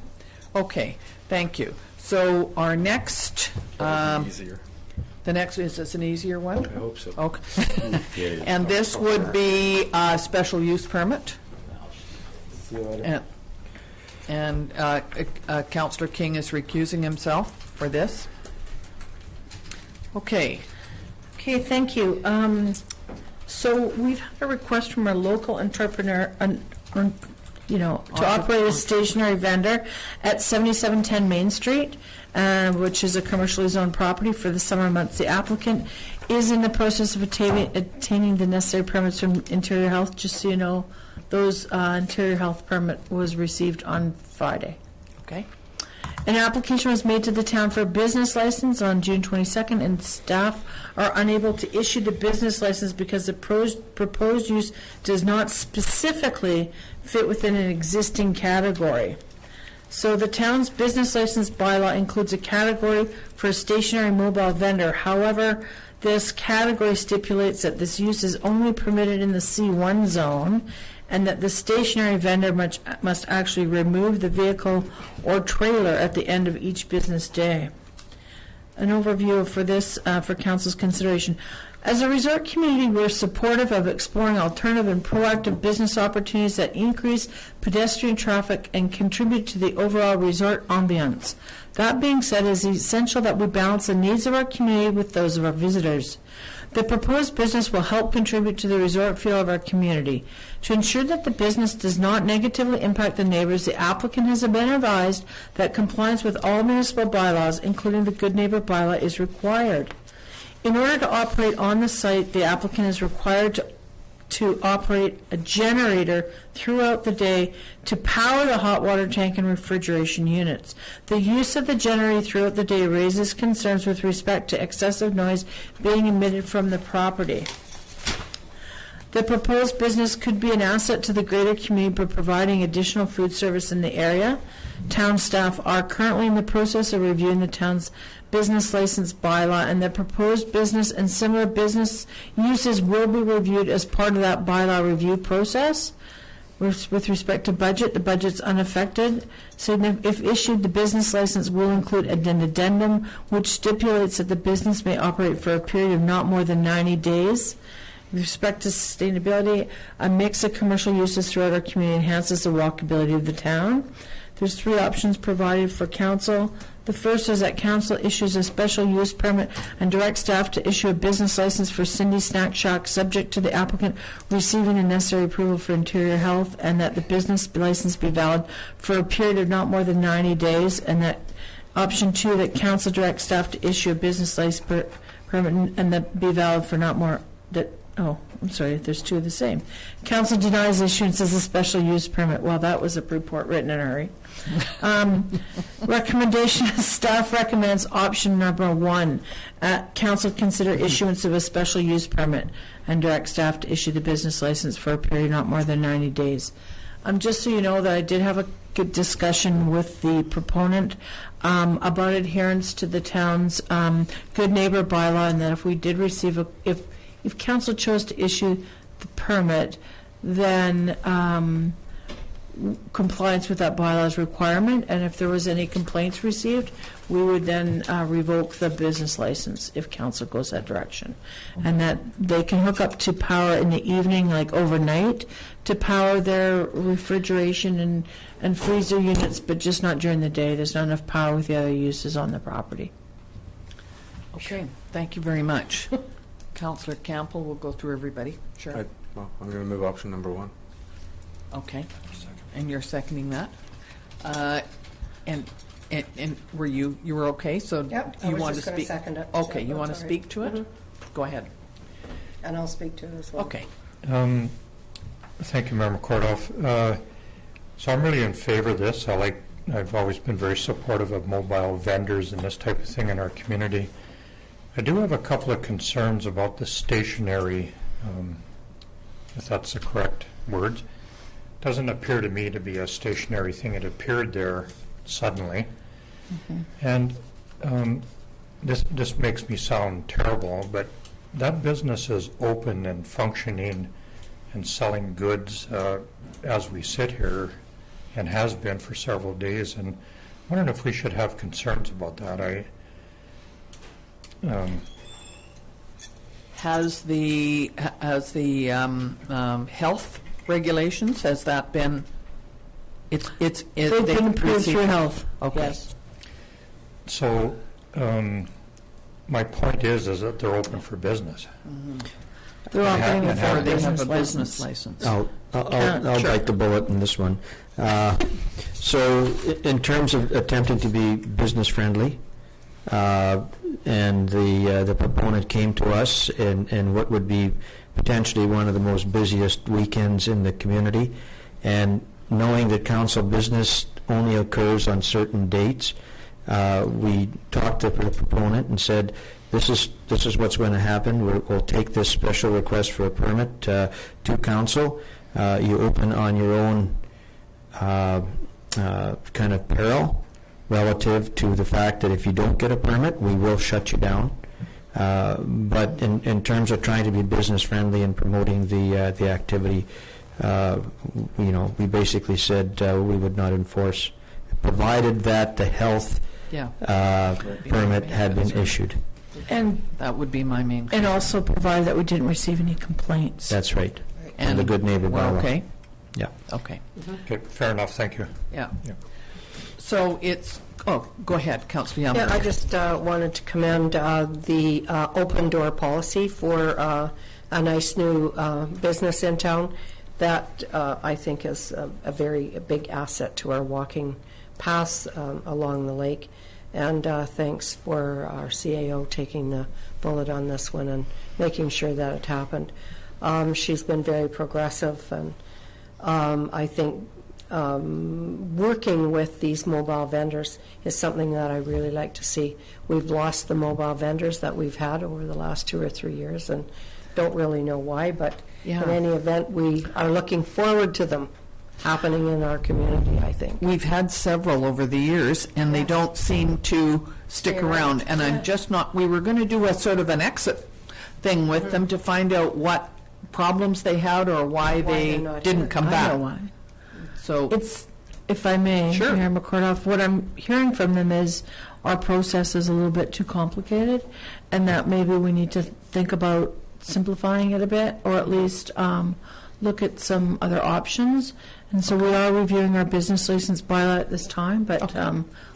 Okay, thank you. So our next, easier. the next, is this an easier one? I hope so. Okay. And this would be a special use permit? See you later. And Councillor King is recusing himself for this. Okay. Okay, thank you. So we've had a request from a local entrepreneur, you know, to operate a stationary vendor at 7710 Main Street, which is a commercially zoned property for the summer months. The applicant is in the process of attaining the necessary permits from Interior Health. Just so you know, those Interior Health permit was received on Friday. Okay. An application was made to the town for a business license on June 22nd, and staff are unable to issue the business license because the proposed use does not specifically fit within an existing category. So the town's business license bylaw includes a category for a stationary mobile vendor. However, this category stipulates that this use is only permitted in the C1 zone, and that the stationary vendor must actually remove the vehicle or trailer at the end of each business day. An overview for this, for council's consideration. As a resort community, we're supportive of exploring alternative and proactive business opportunities that increase pedestrian traffic and contribute to the overall resort ambiance. That being said, it is essential that we balance the needs of our community with those of our visitors. The proposed business will help contribute to the resort feel of our community. To ensure that the business does not negatively impact the neighbors, the applicant has been advised that compliance with all municipal bylaws, including the Good Neighbor Bylaw, is required. In order to operate on the site, the applicant is required to operate a generator throughout the day to power the hot water tank and refrigeration units. The use of the generator throughout the day raises concerns with respect to excessive noise being emitted from the property. The proposed business could be an asset to the greater community by providing additional food service in the area. Town staff are currently in the process of reviewing the town's business license bylaw, and the proposed business and similar business uses will be reviewed as part of that bylaw review process. With respect to budget, the budget's unaffected. So if issued, the business license will include an addendum which stipulates that the business may operate for a period of not more than 90 days. With respect to sustainability, a mix of commercial uses throughout our community enhances the walkability of the town. There's 3 options provided for council. The first is that council issues a special use permit and directs staff to issue a business license for Cindy's Snack Shack, subject to the applicant receiving the necessary approval for Interior Health, and that the business license be valid for a period of not more than 90 days, and that option 2, that council directs staff to issue a business license permit and that be valid for not more, that Oh, I'm sorry, there's two of the same. Council denies issuance as a special use permit. Well, that was a report written in a hurry. Recommendation, staff recommends option number 1. Council consider issuance of a special use permit and direct staff to issue the business license for a period not more than 90 days. Just so you know that I did have a good discussion with the proponent about adherence to the town's good neighbor bylaw, and that if we did receive if council chose to issue the permit, then compliance with that bylaw's requirement, and if there was any complaints received, we would then revoke the business license if council goes that direction. And that they can hook up to power in the evening, like overnight, to power their refrigeration and freezer units, but just not during the day. There's not enough power with the other uses on the property. Okay, thank you very much. Councillor Campbell will go through everybody. Sure. I'm going to move option number 1. Okay. And you're seconding that? And were you were okay? So Yep, I you was want just to going to speak? second it. Okay, so you want to that's all speak to it? Mhm. Go ahead. And I'll speak to it as well. Okay. Thank you, Member Kordoff. So I'm really in favor of this. I've always been very supportive of mobile vendors and this type of thing in our community. I do have a couple of concerns about the stationary, if that's the correct word. Doesn't appear to me to be a stationary thing. It appeared there suddenly. And this makes me sound terrible, but that business is open and functioning and selling goods as we sit here, and has been for several days. And I'm wondering if we should have concerns about that. Has the health regulations, has that been? They've been approved through health. Okay. Yes. So my point is that they're open for business. They're operating And with have a They have a business business license. license. I'll Sure. bite the bullet in this one. So in terms of attempting to be business friendly, and the proponent came to us in what would be potentially one of the most busiest weekends in the community, and knowing that council business only occurs on certain dates, we talked to the proponent and said, this is what's going to happen. We'll take this special request for a permit to council. You open on your own kind of peril relative to the fact that if you don't get a permit, we will shut you down. But in terms of trying to be business friendly and promoting the activity, we basically said we would not enforce, provided that the health permit had been issued. And That would be my main. and also provide that we didn't receive any complaints. That's right. And the good neighbor Well, bylaw. okay. Yeah. Okay. Okay, fair enough, thank you. Yeah. Yeah. So it's. Oh, go ahead, Councillor Yellen. Yeah, I just wanted to commend the open door policy for a nice new business in town. That I think is a very big asset to our walking paths along the lake. And thanks for our CAO taking the bullet on this one and making sure that it happened. She's been very progressive, and I think working with these mobile vendors is something that I really like to see. We've lost the mobile vendors that we've had over the last 2 or 3 years, and don't really know why, but in any event, we are looking forward to them happening in our community, I think. We've had several over the years, and they don't seem to stick around. And I'm just not. We were going to do a sort of an exit thing with them to find out what problems they had or why they didn't come I back. know why. So It's, if I may, Sure. Mayor McCordoff, what I'm hearing from them is our process is a little bit too complicated, and that maybe we need to think about simplifying it a bit, or at least look at some other options. And so we are reviewing our business license bylaw at this time, but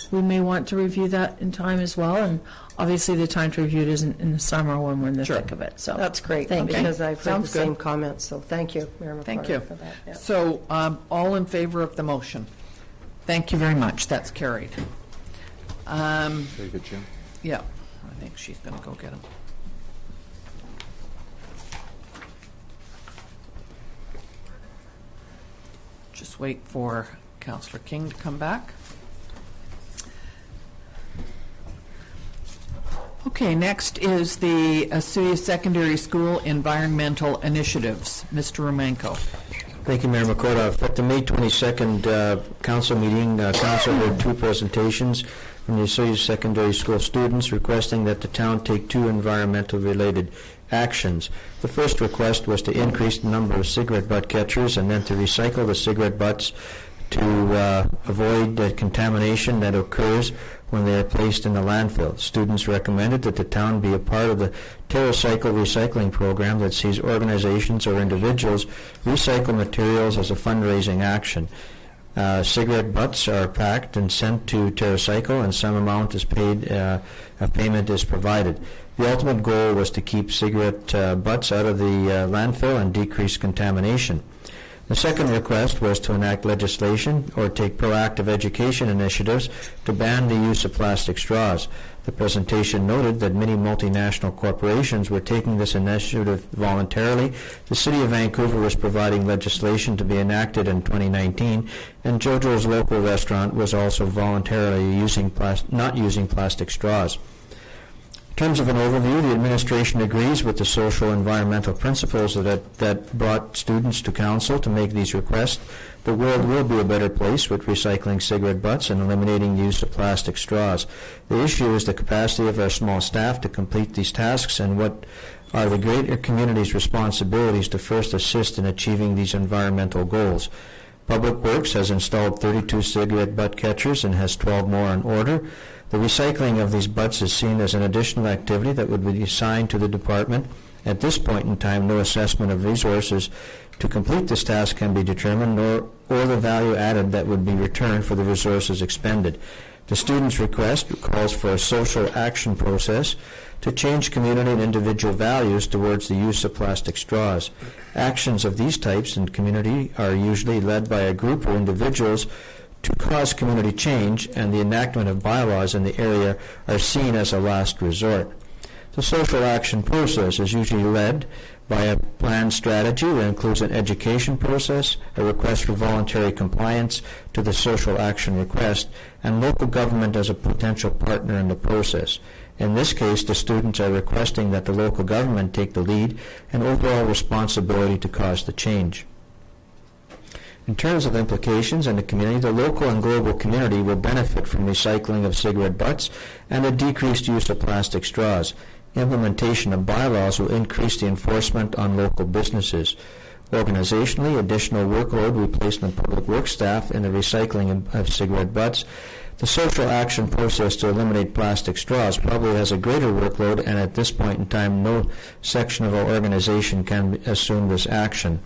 we may want to review that in time as well. And obviously, the time to review it isn't in the summer when we're in the thick of it. So That's great, Thank you. because I've heard the Sounds good. same comments, so thank you, Mayor McCormick, Thank you. for that. Yeah. So, all in favor of the motion? Thank you very much. That's carried. Very good, Jim. Yeah, I think she's going to go get them. Let's wait for Councillor King to come back. Okay, next is the Osoyoos Secondary School Environmental Initiatives. Mr. Romanko. Thank you, Mayor McCordoff. At the May 22nd council meeting, council heard two presentations from the Osoyoos Secondary School students requesting that the town take two environmental-related actions. The first request was to increase the number of cigarette butt catchers and then to recycle the cigarette butts to avoid the contamination that occurs when they are placed in the landfill. Students recommended that the town be a part of the TerraCycle recycling program that sees organizations or individuals recycle materials as a fundraising action. Cigarette butts are packed and sent to TerraCycle, and some amount is paid, a payment is provided. The ultimate goal was to keep cigarette butts out of the landfill and decrease contamination. The second request was to enact legislation or take proactive education initiatives to ban the use of plastic straws. The presentation noted that many multinational corporations were taking this initiative voluntarily. The City of Vancouver was providing legislation to be enacted in 2019, and JoJo's local restaurant was also voluntarily not using plastic straws. In terms of an overview, the administration agrees with the social environmental principles that brought students to council to make these requests. The world will be a better place with recycling cigarette butts and eliminating the use of plastic straws. The issue is the capacity of our small staff to complete these tasks and what are the greater community's responsibilities to first assist in achieving these environmental goals. Public Works has installed 32 cigarette butt catchers and has 12 more on order. The recycling of these butts is seen as an additional activity that would be assigned to the department. At this point in time, no assessment of resources to complete this task can be determined, or the value added that would be returned for the resources expended. The student's request calls for a social action process to change community and individual values towards the use of plastic straws. Actions of these types in community are usually led by a group or individuals to cause community change, and the enactment of bylaws in the area are seen as a last resort. The social action process is usually led by a planned strategy that includes an education process, a request for voluntary compliance to the social action request, and local government as a potential partner in the process. In this case, the students are requesting that the local government take the lead and overall responsibility to cause the change. In terms of implications in the community, the local and global community will benefit from recycling of cigarette butts and a decreased use of plastic straws. Implementation of bylaws will increase the enforcement on local businesses. Organizationally, additional workload will be placed on public works staff in the recycling of cigarette butts. The social action process to eliminate plastic straws probably has a greater workload, and at this point in time, no section of our organization can assume this action.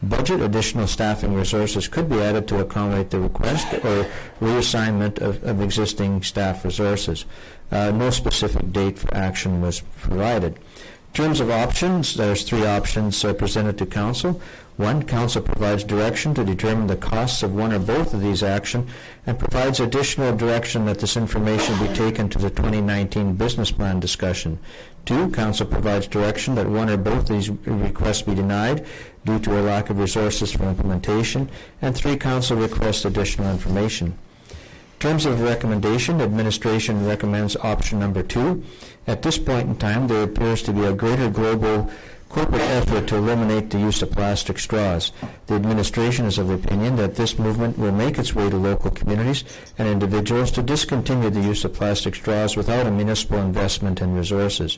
Budget additional staffing resources could be added to accommodate the request or reassignment of existing staff resources. No specific date for action was provided. In terms of options, there's three options presented to Council. One, Council provides direction to determine the costs of one or both of these actions and provides additional direction that this information be taken to the 2019 business plan discussion. Two, Council provides direction that one or both of these requests be denied due to a lack of resources for implementation. And three, Council requests additional information. In terms of recommendation, administration recommends option number 2. At this point in time, there appears to be a greater global corporate effort to eliminate the use of plastic straws. The administration is of the opinion that this movement will make its way to local communities and individuals to discontinue the use of plastic straws without a municipal investment and resources.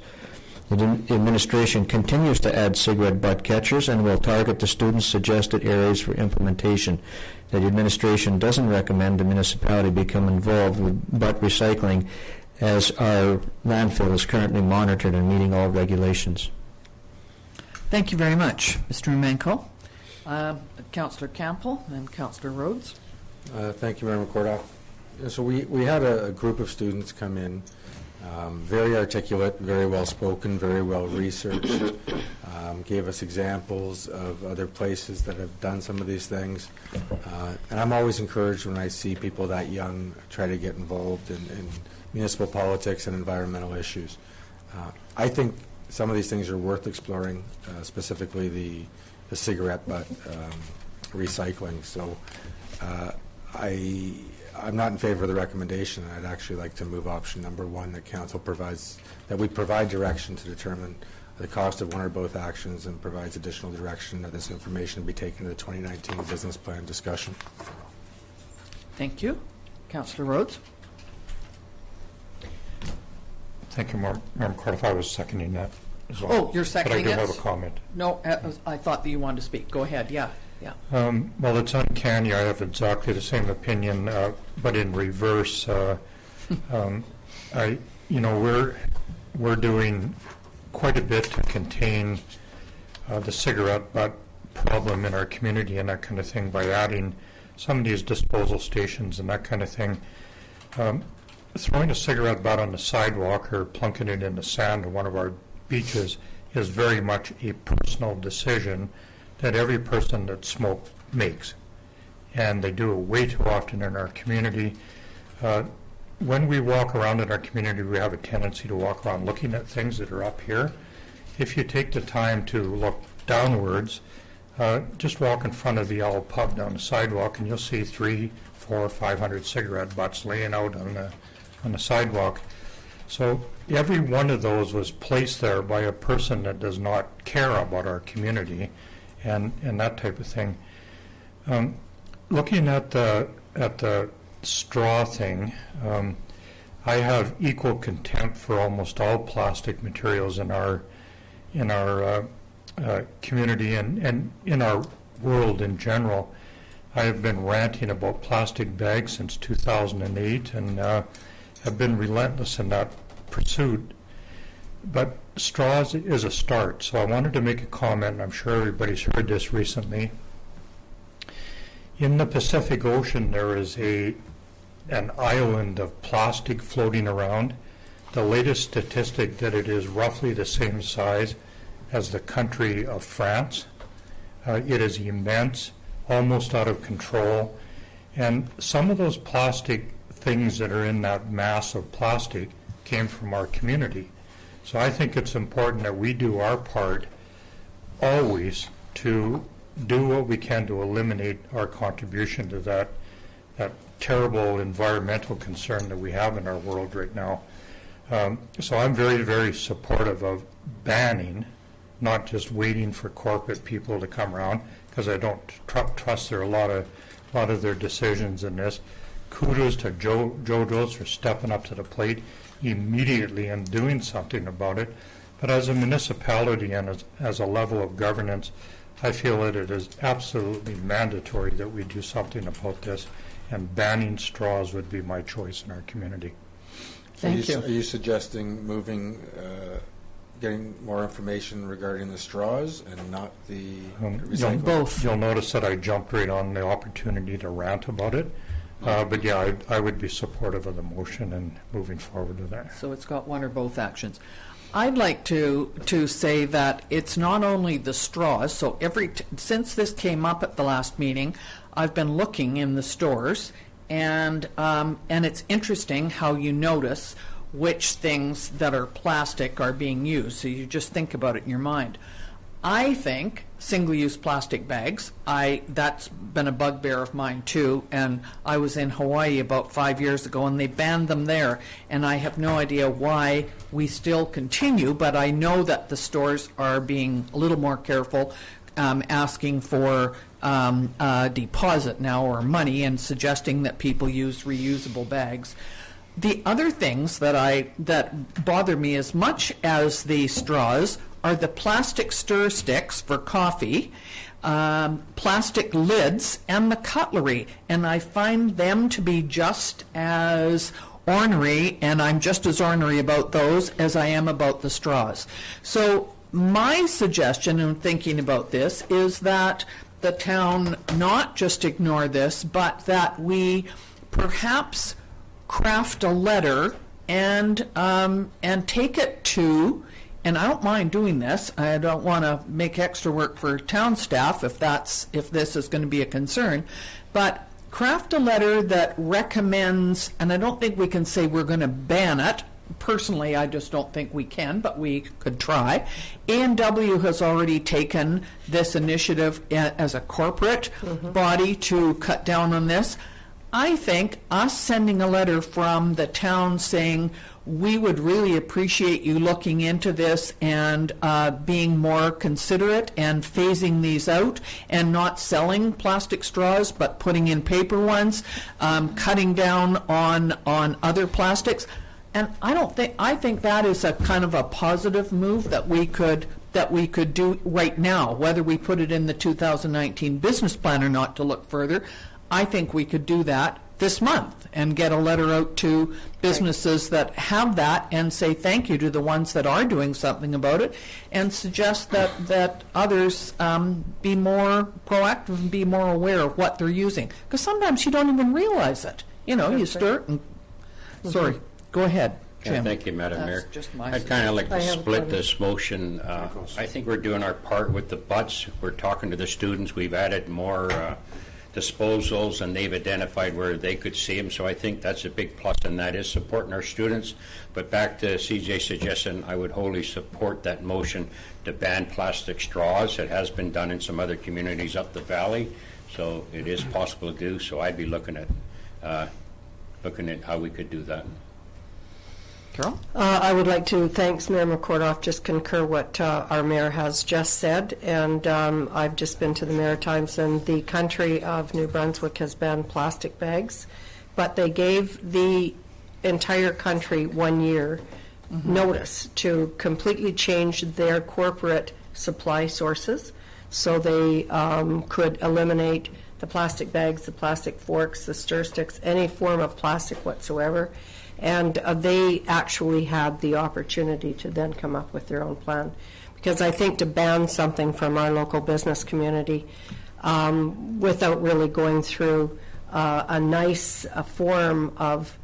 The administration continues to add cigarette butt catchers and will target the students' suggested areas for implementation. The administration doesn't recommend the municipality become involved with butt recycling, as our landfill is currently monitored and meeting all regulations. Thank you very much, Mr. Manko. Councillor Campbell and Councillor Rhodes. Thank you, Mayor McCordoff. So we had a group of students come in, very articulate, very well spoken, very well researched, gave us examples of other places that have done some of these things. And I'm always encouraged when I see people that young try to get involved in municipal politics and environmental issues. I think some of these things are worth exploring, specifically the cigarette butt recycling. So I'm not in favor of the recommendation. I'd actually like to move option number 1, that council provides, that we provide direction to determine the cost of one or both actions, and provides additional direction that this information be taken to the 2019 business plan discussion. Thank you. Councillor Rhodes? Thank you, Madam Clerk. I was seconding that as well. Oh, you're seconding But I do it? have a comment. No, I thought that you wanted to speak. Go ahead, yeah. Well, it's uncanny. I have exactly the same opinion, but in reverse. We're doing quite a bit to contain the cigarette butt problem in our community and that kind of thing by adding some of these disposal stations and that kind of thing. Throwing a cigarette butt on the sidewalk or plunking it in the sand on one of our beaches is very much a personal decision that every person that smokes makes. And they do it way too often in our community. When we walk around in our community, we have a tendency to walk around looking at things that are up here. If you take the time to look downwards, just walk in front of the Owl Pub down the sidewalk and you'll see 300, 400, 500 cigarette butts laying out on the sidewalk. So every one of those was placed there by a person that does not care about our community and that type of thing. Looking at the straw thing, I have equal contempt for almost all plastic materials in our community and in our world in general. I have been ranting about plastic bags since 2008 and have been relentless in that pursuit. But straws is a start, so I wanted to make a comment, and I'm sure everybody's heard this recently. In the Pacific Ocean, there is an island of plastic floating around. The latest statistic that it is roughly the same size as the country of France. It is immense, almost out of control, and some of those plastic things that are in that mass of plastic came from our community. So I think it's important that we do our part always to do what we can to eliminate our contribution to that terrible environmental concern that we have in our world right now. So I'm very, very supportive of banning, not just waiting for corporate people to come around, because I don't trust there a lot of their decisions in this. Kudos to JoJo's for stepping up to the plate immediately and doing something about it. But as a municipality and as a level of governance, I feel that it is absolutely mandatory that we do something about this, and banning straws would be my choice in our community. Thank you. Are you suggesting getting more information regarding the straws and not the recycling? Both. You'll notice that I jumped right on the opportunity to rant about it. But yeah, I would be supportive of the motion and moving forward with that. So it's got one or both actions. I'd like to say that it's not only the straws. So since this came up at the last meeting, I've been looking in the stores, and it's interesting how you notice which things that are plastic are being used. So you just think about it in your mind. I think single-use plastic bags, that's been a bugbear of mine too, and I was in Hawaii about 5 years ago and they banned them there, and I have no idea why we still continue, but I know that the stores are being a little more careful, asking for a deposit now or money and suggesting that people use reusable bags. The other things that bother me as much as the straws are the plastic stir sticks for coffee, plastic lids, and the cutlery. And I find them to be just as ornery, and I'm just as ornery about those as I am about the straws. So my suggestion in thinking about this is that the town not just ignore this, but that we perhaps craft a letter and take it to, and I don't mind doing this, I don't want to make extra work for town staff if this is going to be a concern, but craft a letter that recommends, and I don't think we can say we're going to ban it, personally, I just don't think we can, but we could try. A&W has already taken this initiative as a corporate body to cut down on this. I think us sending a letter from the town saying, we would really appreciate you looking into this and being more considerate and phasing these out and not selling plastic straws but putting in paper ones, cutting down on other plastics. And I think that is a kind of a positive move that we could do right now, whether we put it in the 2019 business plan or not to look further. I think we could do that this month and get a letter out to businesses that have that and say thank you to the ones that are doing something about it, and suggest that others be more proactive and be more aware of what they're using. Because sometimes you don't even realize it. You know, you start and... Sorry, go ahead, Jim. Yeah, thank you, Madam Mayor. Just my I'd kind of like to I have split one. this motion. I think we're doing our part with the butts. We're talking to the students. We've added more disposals, and they've identified where they could see them. So I think that's a big plus, and that is supporting our students. But back to CJ's suggestion, I would wholly support that motion to ban plastic straws. It has been done in some other communities up the valley, so it is possible to do. So I'd be looking at how we could do that. Carol? I would like to, thanks Mayor McCordoff, just concur what our mayor has just said. And I've just been to the Maritimes, and the country of New Brunswick has banned plastic bags. But they gave the entire country 1 year notice to completely change their corporate supply sources, so they could eliminate the plastic bags, the plastic forks, the stir sticks, any form of plastic whatsoever. And they actually had the opportunity to then come up with their own plan. Because I think to ban something from our local business community without really going through a nice form of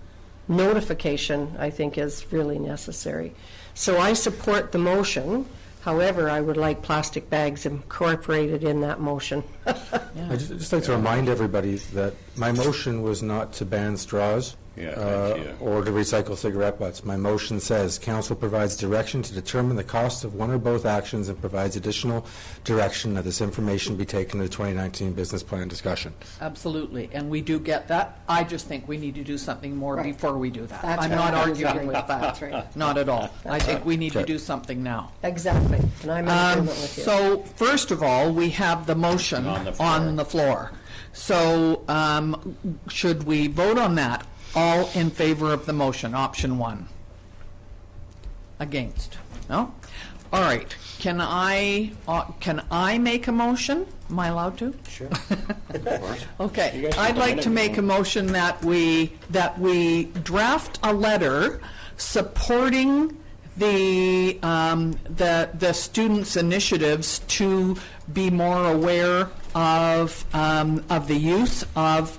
notification, I think is really necessary. So I support the motion. However, I would like plastic bags incorporated in that motion. I'd just like to remind everybody that my motion was not to ban straws or to recycle cigarette butts. My motion says, Council provides direction to determine the cost of one or both actions and provides additional direction that this information be taken to the 2019 business plan discussion. Absolutely, and we do get that. I just think we need to do something more before we do that. That's I'm right. not I arguing agree. with that. That's right. Not at all. I think we need to do something now. Exactly, and I'm in agreement with you. So, first of all, we have the motion on the floor. So, should we vote on that? All in favor of the motion, option 1? Against? No? All right. Can I make a motion? Am I allowed to? Sure. Okay. I'd like to make a motion that we draft a letter supporting the students' initiatives to be more aware of the use of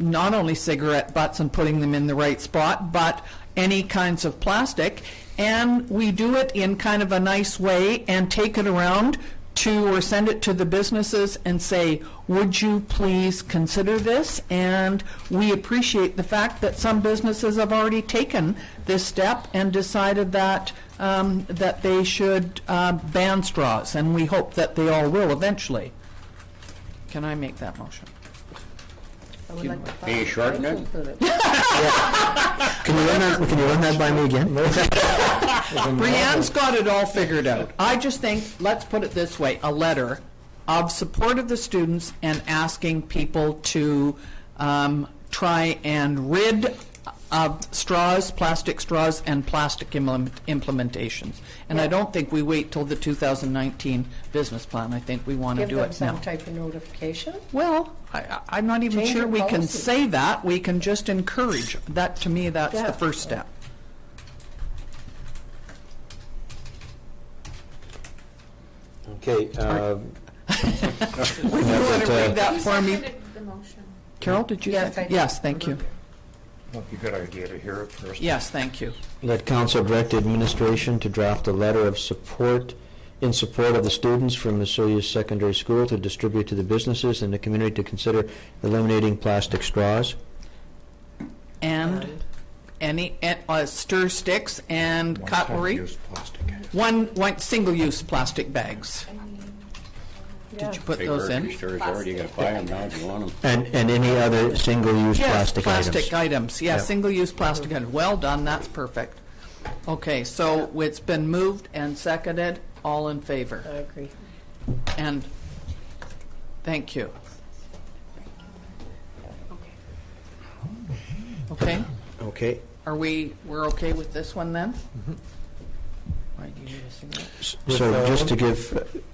not only cigarette butts and putting them in the right spot, but any kinds of plastic. And we do it in kind of a nice way and take it around or send it to the businesses and say, would you please consider this? And we appreciate the fact that some businesses have already taken this step and decided that that they should ban straws, and we hope that they all will eventually. Can I make that motion? I would like to Can you shorten it? Can you run that by me again? Brianne's got it all figured out. I just think, let's put it this way, a letter of support of the students and asking people to try and rid of straws, plastic straws, and plastic implementations. And I don't think we wait till the 2019 business plan. I think we want to give do them it some now. type of notification. Well, I'm not even Change sure your we can policy. say that. We can just encourage. That, to me, that's Yeah. the first step. Okay. You want to read that for me? Carol, did you? Yes, I did. Yes, thank you. Might be a good idea to hear it first. Yes, thank you. That council direct administration to draft a letter of support in support of the students from the Osoyoos Secondary School to distribute to the businesses and the community to consider eliminating plastic straws. And any stir sticks and cutlery. One-time-use plastic items. One single-use plastic bags. Did you put those in? Grocery stores already, you gotta buy them now if you want them. And any other single-use Yes, plastic plastic items. Yeah, Yep. single-use plastic items. Well done, that's perfect. Okay, so it's been moved and seconded. All in favor? I agree. And thank you. Okay, Okay. we're okay with this one then? Right, you need a cigarette? So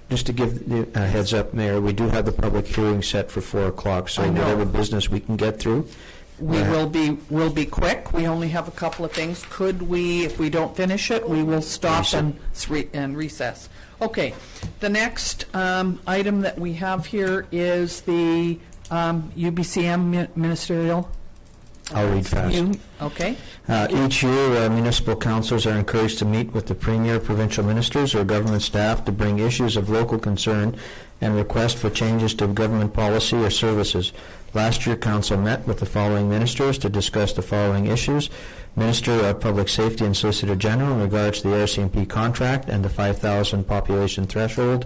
just to give the heads up, Mayor, we do have the public hearing set for 4 o'clock, so I know. whatever business we can get through. We'll be quick. We only have a couple of things. Could we, if we don't finish it, we will stop and recess. Okay. The next item that we have here is the UBCM Ministerial. I'll read fast. Okay. Each year, municipal councils are encouraged to meet with the premier, provincial ministers, or government staff to bring issues of local concern and request for changes to government policy or services. Last year, council met with the following ministers to discuss the following issues: Minister of Public Safety and Solicitor General in regards to the RCMP contract and the 5,000 population threshold;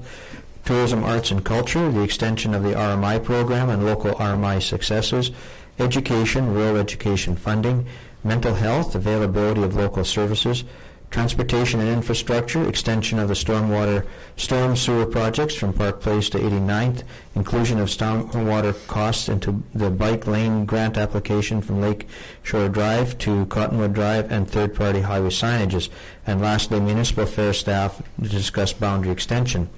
Tourism, Arts and Culture, the extension of the RMI program and local RMI successes; Education, rural education funding; Mental Health, availability of local services; Transportation and Infrastructure, extension of the storm sewer projects from Park Place to 89th; inclusion of stormwater costs into the bike lane grant application from Lake Shore Drive to Cottonwood Drive; and third-party highway signages; and lastly, municipal affairs staff to discuss boundary extension.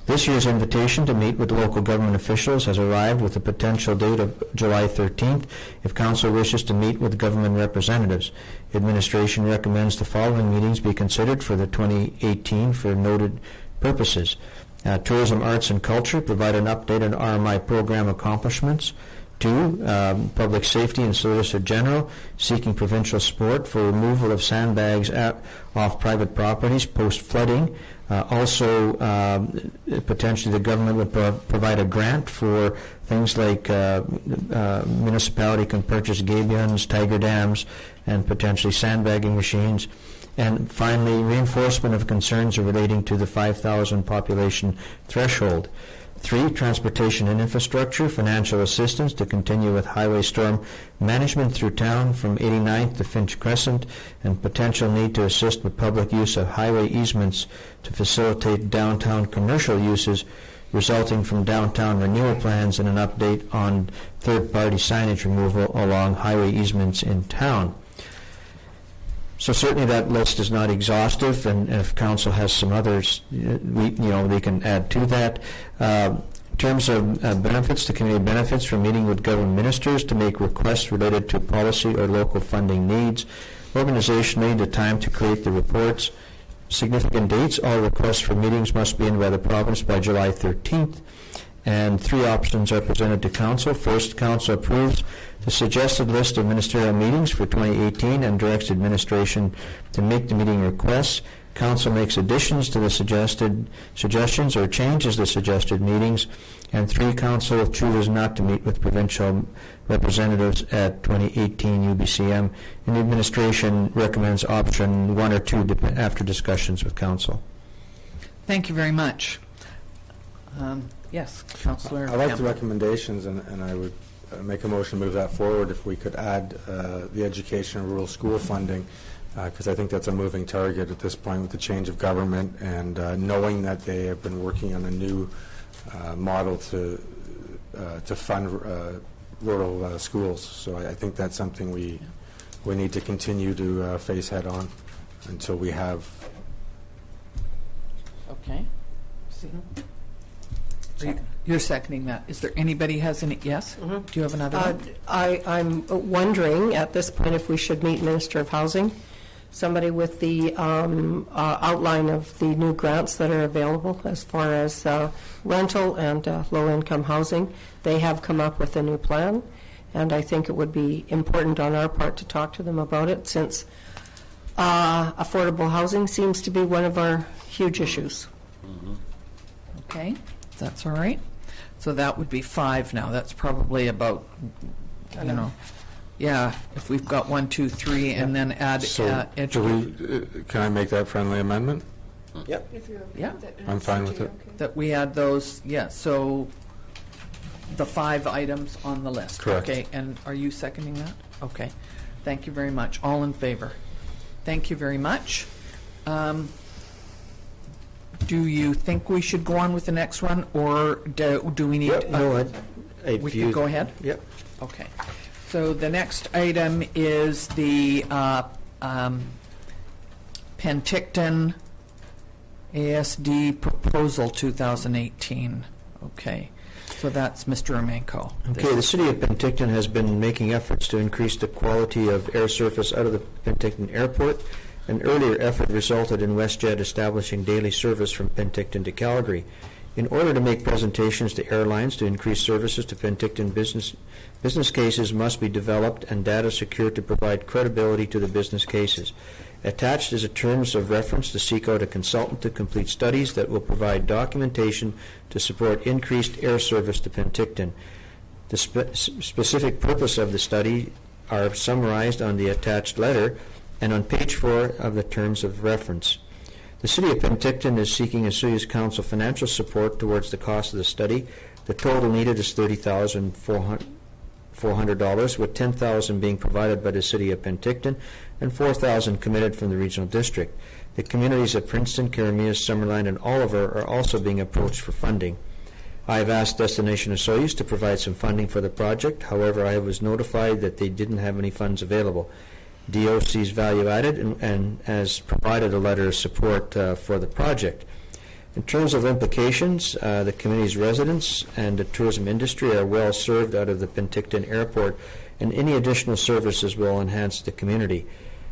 This year's invitation to meet with local government officials has arrived with a potential date of July 13th if council wishes to meet with government representatives. Administration recommends the following meetings be considered for the 2018 for noted purposes. Tourism, Arts and Culture, provide an update on RMI program accomplishments. 2, Public Safety and Solicitor General, seeking provincial support for removal of sandbags off private properties post-flooding. Also, potentially the government would provide a grant for things like municipality can purchase gabions, tiger dams, and potentially sandbagging machines. And finally, reinforcement of concerns relating to the 5,000 population threshold. 3, Transportation and Infrastructure, financial assistance to continue with highway storm management through town from 89th to Finch Crescent, and potential need to assist with public use of highway easements to facilitate downtown commercial uses resulting from downtown renewal plans, and an update on third-party signage removal along highway easements in town. So certainly that list is not exhaustive, and if council has some others, they can add to that. In terms of benefits, the community benefits from meeting with government ministers to make requests related to policy or local funding needs. Organizationally, the time to create the reports. Significant dates, all requests for meetings must be in by the province by July 13th. And 3 options are presented to council. First, council approves the suggested list of ministerial meetings for 2018 and directs administration to make the meeting requests. Council makes additions to the suggestions or changes the suggested meetings. And 3, council chooses not to meet with provincial representatives at 2018 UBCM. And the administration recommends option 1 or 2 after discussions with council. Thank you very much. Yes, Councillor I like the Campbell. recommendations, and I would make a motion to move that forward if we could add the education and rural school funding, because I think that's a moving target at this point with the change of government, and knowing that they have been working on a new model to fund rural schools. So I think that's something we need to continue to face head on until we have. Okay. You're seconding that. Is there anybody has any? Yes? Do you have another one? I'm wondering at this point if we should meet Minister of Housing, somebody with the outline of the new grants that are available as far as rental and low-income housing. They have come up with a new plan, and I think it would be important on our part to talk to them about it, since affordable housing seems to be one of our huge issues. Okay, that's all right. So that would be 5 now. That's probably about, Yeah, if we've got 1, 2, 3, and then add So can I make that friendly amendment? Yep. Yeah, I'm fine with it. that we add those, yeah, so the 5 items on the list. Correct. Okay, and are you seconding that? Okay, thank you very much. All in favor? Thank you very much. Do you think we should go on with the next one, or do we need? Yep, no, We could go ahead? Yep. Okay. So the next item is the Penticton ASD Proposal 2018. Okay. So that's Mr. Emenko. Okay, the City of Penticton has been making efforts to increase the quality of air surface out of the Penticton Airport. An earlier effort resulted in WestJet establishing daily service from Penticton to Calgary. In order to make presentations to airlines to increase services to Penticton, business cases must be developed and data secured to provide credibility to the business cases. Attached is a terms of reference to seek out a consultant to complete studies that will provide documentation to support increased air service to Penticton. The specific purpose of the study are summarized on the attached letter and on page 4 of the terms of reference. The City of Penticton is seeking Osoyoos Council financial support towards the cost of the study. The total needed is $30,400, with $10,000 being provided by the City of Penticton and $4,000 committed from the Regional District. The communities of Princeton, Karameas, Summerline, and Oliver are also being approached for funding. I have asked Destination Osoyoos to provide some funding for the project. However, I was notified that they didn't have any funds available. DOC's value added and has provided a letter of support for the project. In terms of implications, the community's residents and the tourism industry are well served out of the Penticton Airport, and any additional services will enhance the community.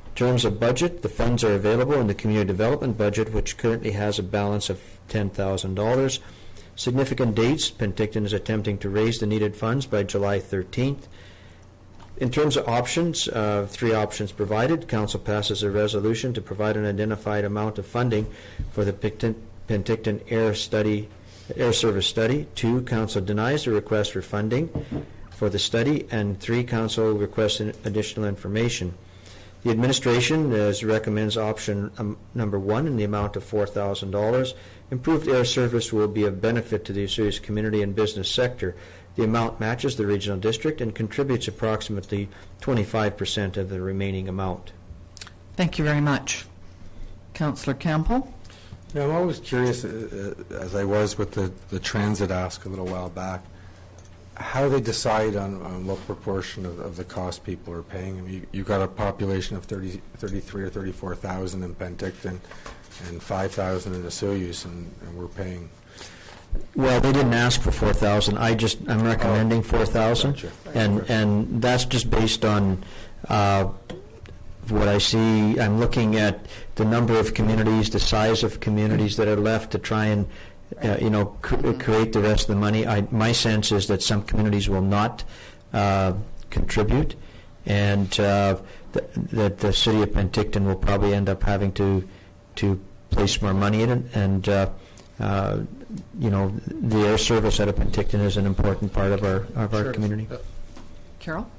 In terms of budget, the funds are available in the community development budget, which currently has a balance of $10,000. Significant dates, Penticton is attempting to raise the needed funds by July 13th. In terms of options, 3 options provided. Council passes a resolution to provide an identified amount of funding for the Penticton Air Service Study. 2, Council denies the request for funding for the study. And 3, Council requests additional information. The administration recommends option number 1 in the amount of $4,000. Improved air service will be of benefit to the Osoyoos community and business sector. The amount matches the Regional District and contributes approximately 25% of the remaining amount. Thank you very much. Councillor Campbell? Yeah, I'm always curious, as I was with the transit ask a little while back, how they decide on what proportion of the cost people are paying. I mean, you've got a population of 33 or 34,000 in Penticton and 5,000 in Osoyoos, and we're paying. Well, they didn't ask for 4,000. I'm recommending 4,000, Gotcha. and that's just based on what I see. I'm looking at the number of communities, the size of communities that are left to try and create the rest of the money. My sense is that some communities will not contribute, and that the City of Penticton will probably end up having to place more money in it, and the air service out of Penticton is an important part of our community. Carol?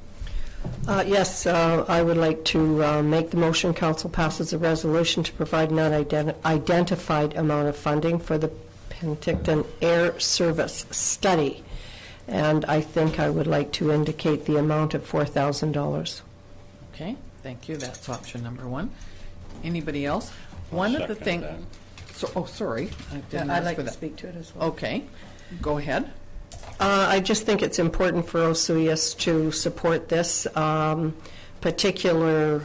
Yes, I would like to make the motion. Council passes a resolution to provide an unidentified amount of funding for the Penticton Air Service Study. And I think I would like to indicate the amount of $4,000. Okay, thank you. That's option number 1. Anybody else? One of the things. Sorry, I didn't I'd ask like for to that. speak to it as well. Okay, go ahead. I just think it's important for Osoyoos to support this particular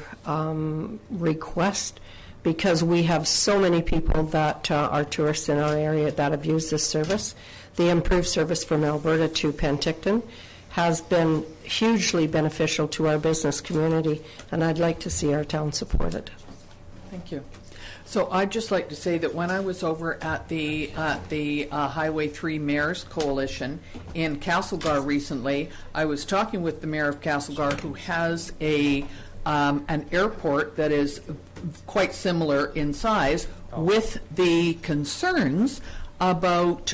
request, because we have so many people that are tourists in our area that have used this service. The improved service from Alberta to Penticton has been hugely beneficial to our business community, and I'd like to see our town support it. Thank you. So I'd just like to say that when I was over at the Highway 3 Mayors Coalition in Castlegar recently, I was talking with the mayor of Castlegar, who has an airport that is quite similar in size, with the concerns about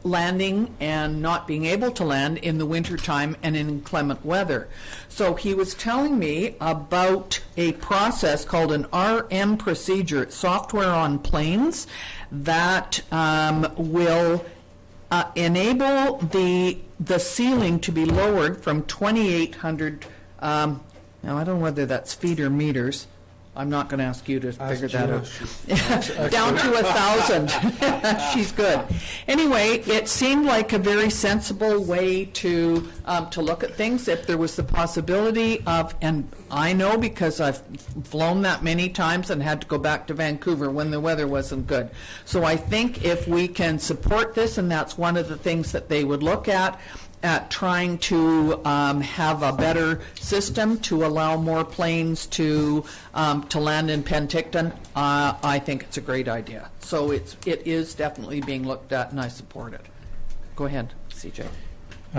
landing and not being able to land in the wintertime and in inclement weather. So he was telling me about a process called an RM procedure. It's software on planes that will enable the ceiling to be lowered from 2,800, now I don't know whether that's feet or meters. I'm not going to ask you to figure that out. Down to 1,000. She's good. Anyway, it seemed like a very sensible way to look at things. If there was the possibility of, and I know because I've flown that many times and had to go back to Vancouver when the weather wasn't good. So I think if we can support this, and that's one of the things that they would look at trying to have a better system to allow more planes to land in Penticton, I think it's a great idea. So it is definitely being looked at, and I support it. Go ahead, CJ.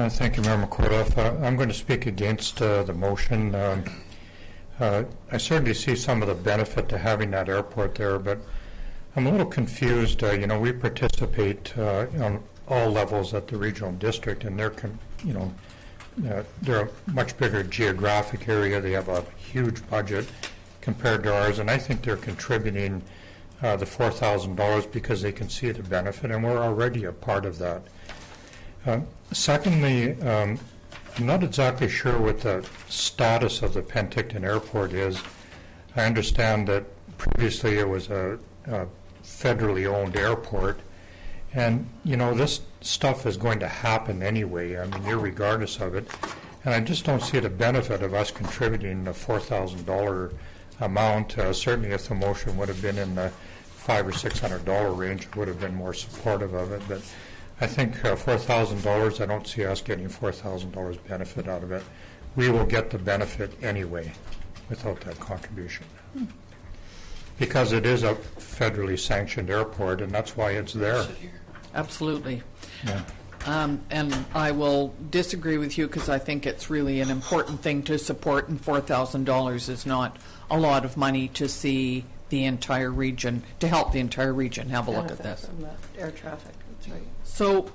Thank you, Mayor McCorduff. I'm going to speak against the motion. I certainly see some of the benefit to having that airport there, but I'm a little confused. We participate on all levels at the regional district, and they're a much bigger geographic area. They have a huge budget compared to ours, and I think they're contributing the $4,000 because they can see the benefit, and we're already a part of that. Secondly, I'm not exactly sure what the status of the Penticton Airport is. I understand that previously it was a federally owned airport, and, this stuff is going to happen anyway, irregardless of it. And I just don't see the benefit of us contributing the $4,000 amount. Certainly if the motion would have been in the $500 or $600 range, I would have been more supportive of it. But I think $4,000, I don't see us getting $4,000 benefit out of it. We will get the benefit anyway without that contribution. Because it is a federally sanctioned airport, and that's why it's there. Absolutely. Yeah. And I will disagree with you because I think it's really an important thing to support, and $4,000 is not a lot of money to see the entire region, to help the entire region have a look at this. From that air traffic, that's right. So,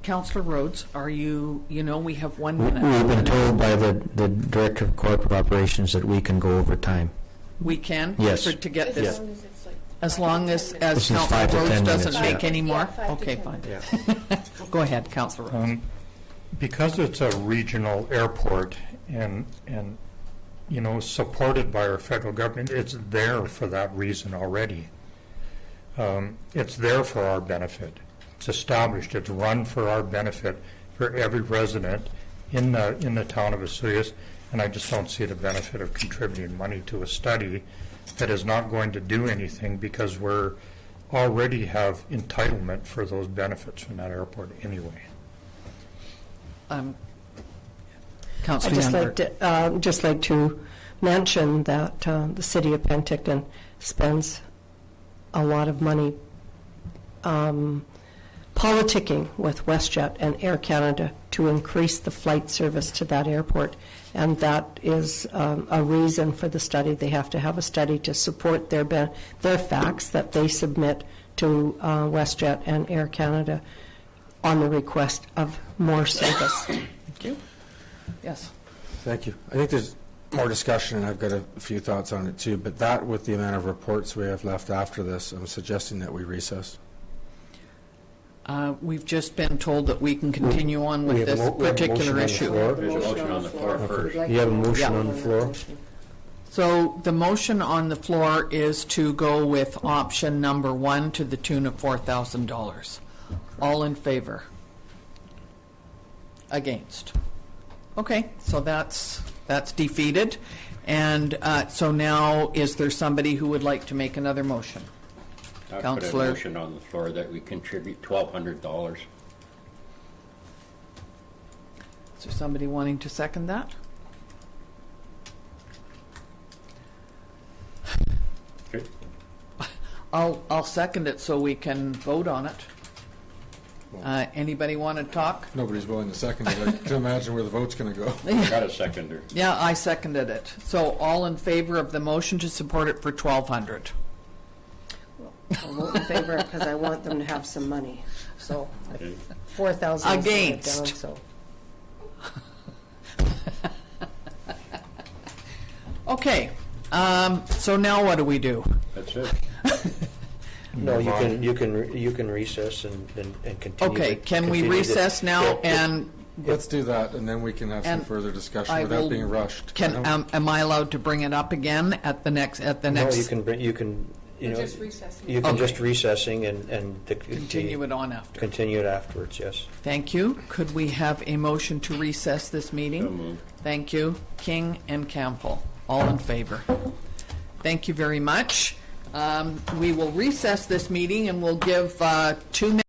Councillor Rhodes, are you, we have 1 minute. We've been told by the Director of Corporate Operations that we can go over time. We can? Yes. To get this? Yes. As long as This is Councillor 5 to 10 Rhodes doesn't minutes, make yeah. any more? Yeah, 5 to Okay, 10 fine. Yeah. Go ahead, Councillor Rhodes. Because it's a regional airport and supported by our federal government, it's there for that reason already. It's there for our benefit. It's established. It's run for our benefit for every resident in the town of Osoyoos, and I just don't see the benefit of contributing money to a study that is not going to do anything because we're already have entitlement for those benefits from that airport anyway. Councillor Youngberg. Just like to mention that the city of Penticton spends a lot of money politicking with WestJet and Air Canada to increase the flight service to that airport, and that is a reason for the study. They have to have a study to support their facts that they submit to WestJet and Air Canada on the request of more service. Thank you. Yes. Thank you. I think there's more discussion, and I've got a few thoughts on it too, but that with the amount of reports we have left after this, I'm suggesting that we recess. We've just been told that we can continue on with this particular issue. There's a motion on the floor first. You have a motion on the floor? So the motion on the floor is to go with option number 1 to the tune of $4,000. All in favor? Against? Okay, so that's defeated. And so now, is there somebody who would like to make another motion? I put a Councillor. motion on the floor that we contribute $1,200. Is there somebody wanting to second that? Okay. I'll second it so we can vote on it. Anybody want to talk? Nobody's willing to second it. I can imagine where the vote's going to go. Got a seconder. Yeah, I seconded it. So all in favor of the motion to support it for $1,200? I'll vote in favor because I want them to have some money. So 4,000 is Against. down, so. Okay, so now what do we do? That's it. No, you can recess and continue. Okay, can we recess now and Let's do that, and then we can have some And further discussion I without will- being rushed. am I allowed to bring it up again at the next? No, you can, you know, you can just recessing and Continue it on after. continue it afterwards, yes. Thank you. Could we have a motion to recess this meeting? So moved. Thank you. King and Campbell, all in favor. Thank you very much. We will recess this meeting and we'll give 2 minutes.